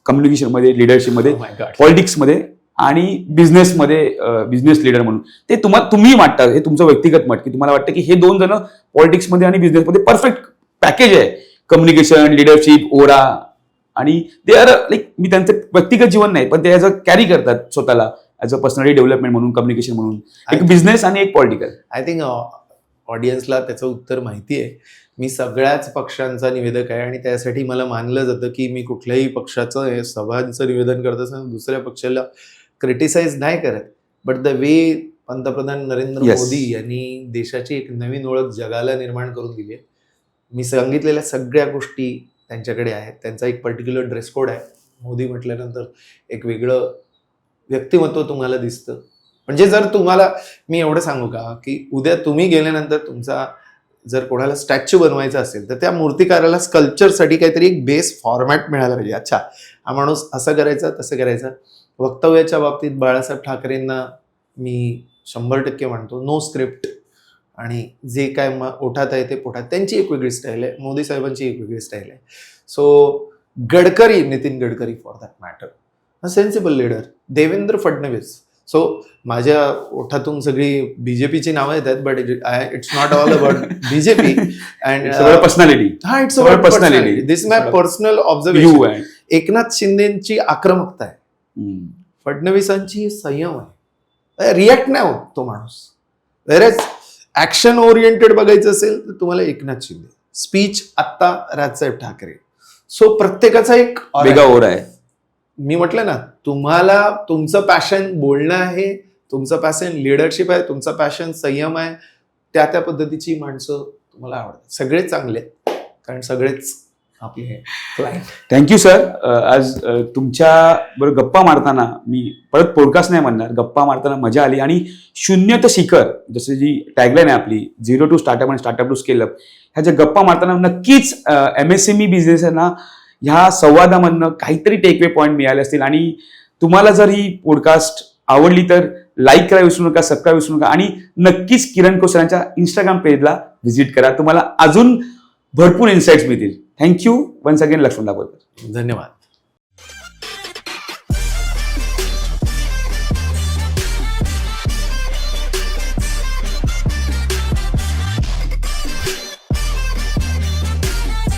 कम्युनिकेशनमध्ये, लिडरशिपमध्ये, पॉलिटिक्समध्ये आणि बिझनेसमध्ये, बिझनेस लीडर म्हणून. ते तुम्ही वाटतं, हे तुमचं व्यक्तिगत मत, की तुम्हाला वाटतं की हे 2 जण पॉलिटिक्समध्ये आणि बिझनेसमध्ये परफेक्ट पॅकेज आहे, कम्युनिकेशन, लिडरशिप, ओरा, आणि ते आर लाईक, मी त्यांचं व्यक्तिगत जीवन नाही पण ते ॲज अ कॅरी करतात स्वतःला ॲज अ पर्सनॅलिटी डेव्हलपमेंट म्हणून, कम्युनिकेशन म्हणून, एक बिझनेस आणि एक पॉलिटिकल. आय थिंक ऑडियन्सला त्याचं उत्तर माहिती आहे. मी सगळ्याच पक्षांचा निवेदक आहे आणि त्यासाठी मला मानलं जातं की मी कुठल्याही पक्षाचं सभांचं निवेदन करत असताना दुसऱ्या पक्षाला क्रिटिसाइज नाही करत. बट द वे पंतप्रधान नरेंद्र मोदी यांनी देशाची एक नवीन ओळख जगाला निर्माण करून दिली आहे, मी सांगितलेल्या सगळ्या गोष्टी त्यांच्याकडे आहेत. त्यांचा एक पर्टिक्युलर ड्रेस कोड आहे. मोदी म्हटल्यानंतर एक वेगळं व्यक्तिमत्व तुम्हाला दिसतं. म्हणजे जर तुम्हाला मी एवढं सांगू का की उद्या तुम्ही गेल्यानंतर तुमचा जर कोणाला स्टॅच्यू बनवायचा असेल तर त्या मूर्तिकाराला स्कल्पचरसाठी काहीतरी एक बेस फॉर्मॅट मिळाला पाहिजे. अच्छा, हा माणूस असं करायचा, तसं करायचा. वक्तव्याच्या बाबतीत बाळासाहेब ठाकरेंना मी 100% म्हणतो, नो स्क्रिप्ट, आणि जे काय ओठात आहे ते पोठात. त्यांची एक वेगळी स्टाईल आहे, मोदी साहेबांची एक वेगळी स्टाईल आहे. So Gadkari, Nitin Gadkari for that matter, a sensible leader. Devendra Fadnavis. So माझ्या ओठातून सगळी बीजेपीची नावं येतात, but it's not all about BJP and personality. हा, it's about personality. This my personal observation. Eknath शिंदेची आक्रमकता आहे, फडणवीसांची संयम आहे, रिॲक्ट नाही होत तो माणूस. वेरेज ऍक्शन ओरिएंटेड बघायचं असेल तर तुम्हाला एकनाथ शिंदे, स्पीच आत्ता राजसाहेब ठाकरे. सो प्रत्येकाचा एक वेगळा ओर आहे. मी म्हटलं ना, तुम्हाला तुमचं पॅशन बोलणं आहे, तुमचं पॅशन लिडरशिप आहे, तुमचं पॅशन संयम आहे, त्या पद्धतीची माणसं तुम्हाला आवडतात. सगळेच चांगले आहेत कारण सगळेच आपले क्लायंट. Thank you sir. आज तुमच्या बरोबर गप्पा मारताना, मी परत पॉडकास्ट नाही म्हणणार, गप्पा मारताना मजा आली. आणि 0 ते शिखर, जसं जी टॅगलाईन आहे आपली, 0 टू स्टार्टअप आणि स्टार्टअप टू स्केल अप, ह्या ज्या गप्पा मारताना नक्कीच MSME बिझनेसना ह्या संवादामधनं काहीतरी टेकवे पॉईंट मिळाले असतील. आणि तुम्हाला जर ही पॉडकास्ट आवडली तर लाईक करायला विसरू नका, सबस्क्राईब विसरू नका, आणि नक्कीच किरण कोसरांच्या इंस्टाग्राम पेजला व्हिजिट करा. तुम्हाला अजून भरपूर इन्साइट्स मिळतील. Thank you once again Laxman Dabholkar. धन्यवाद.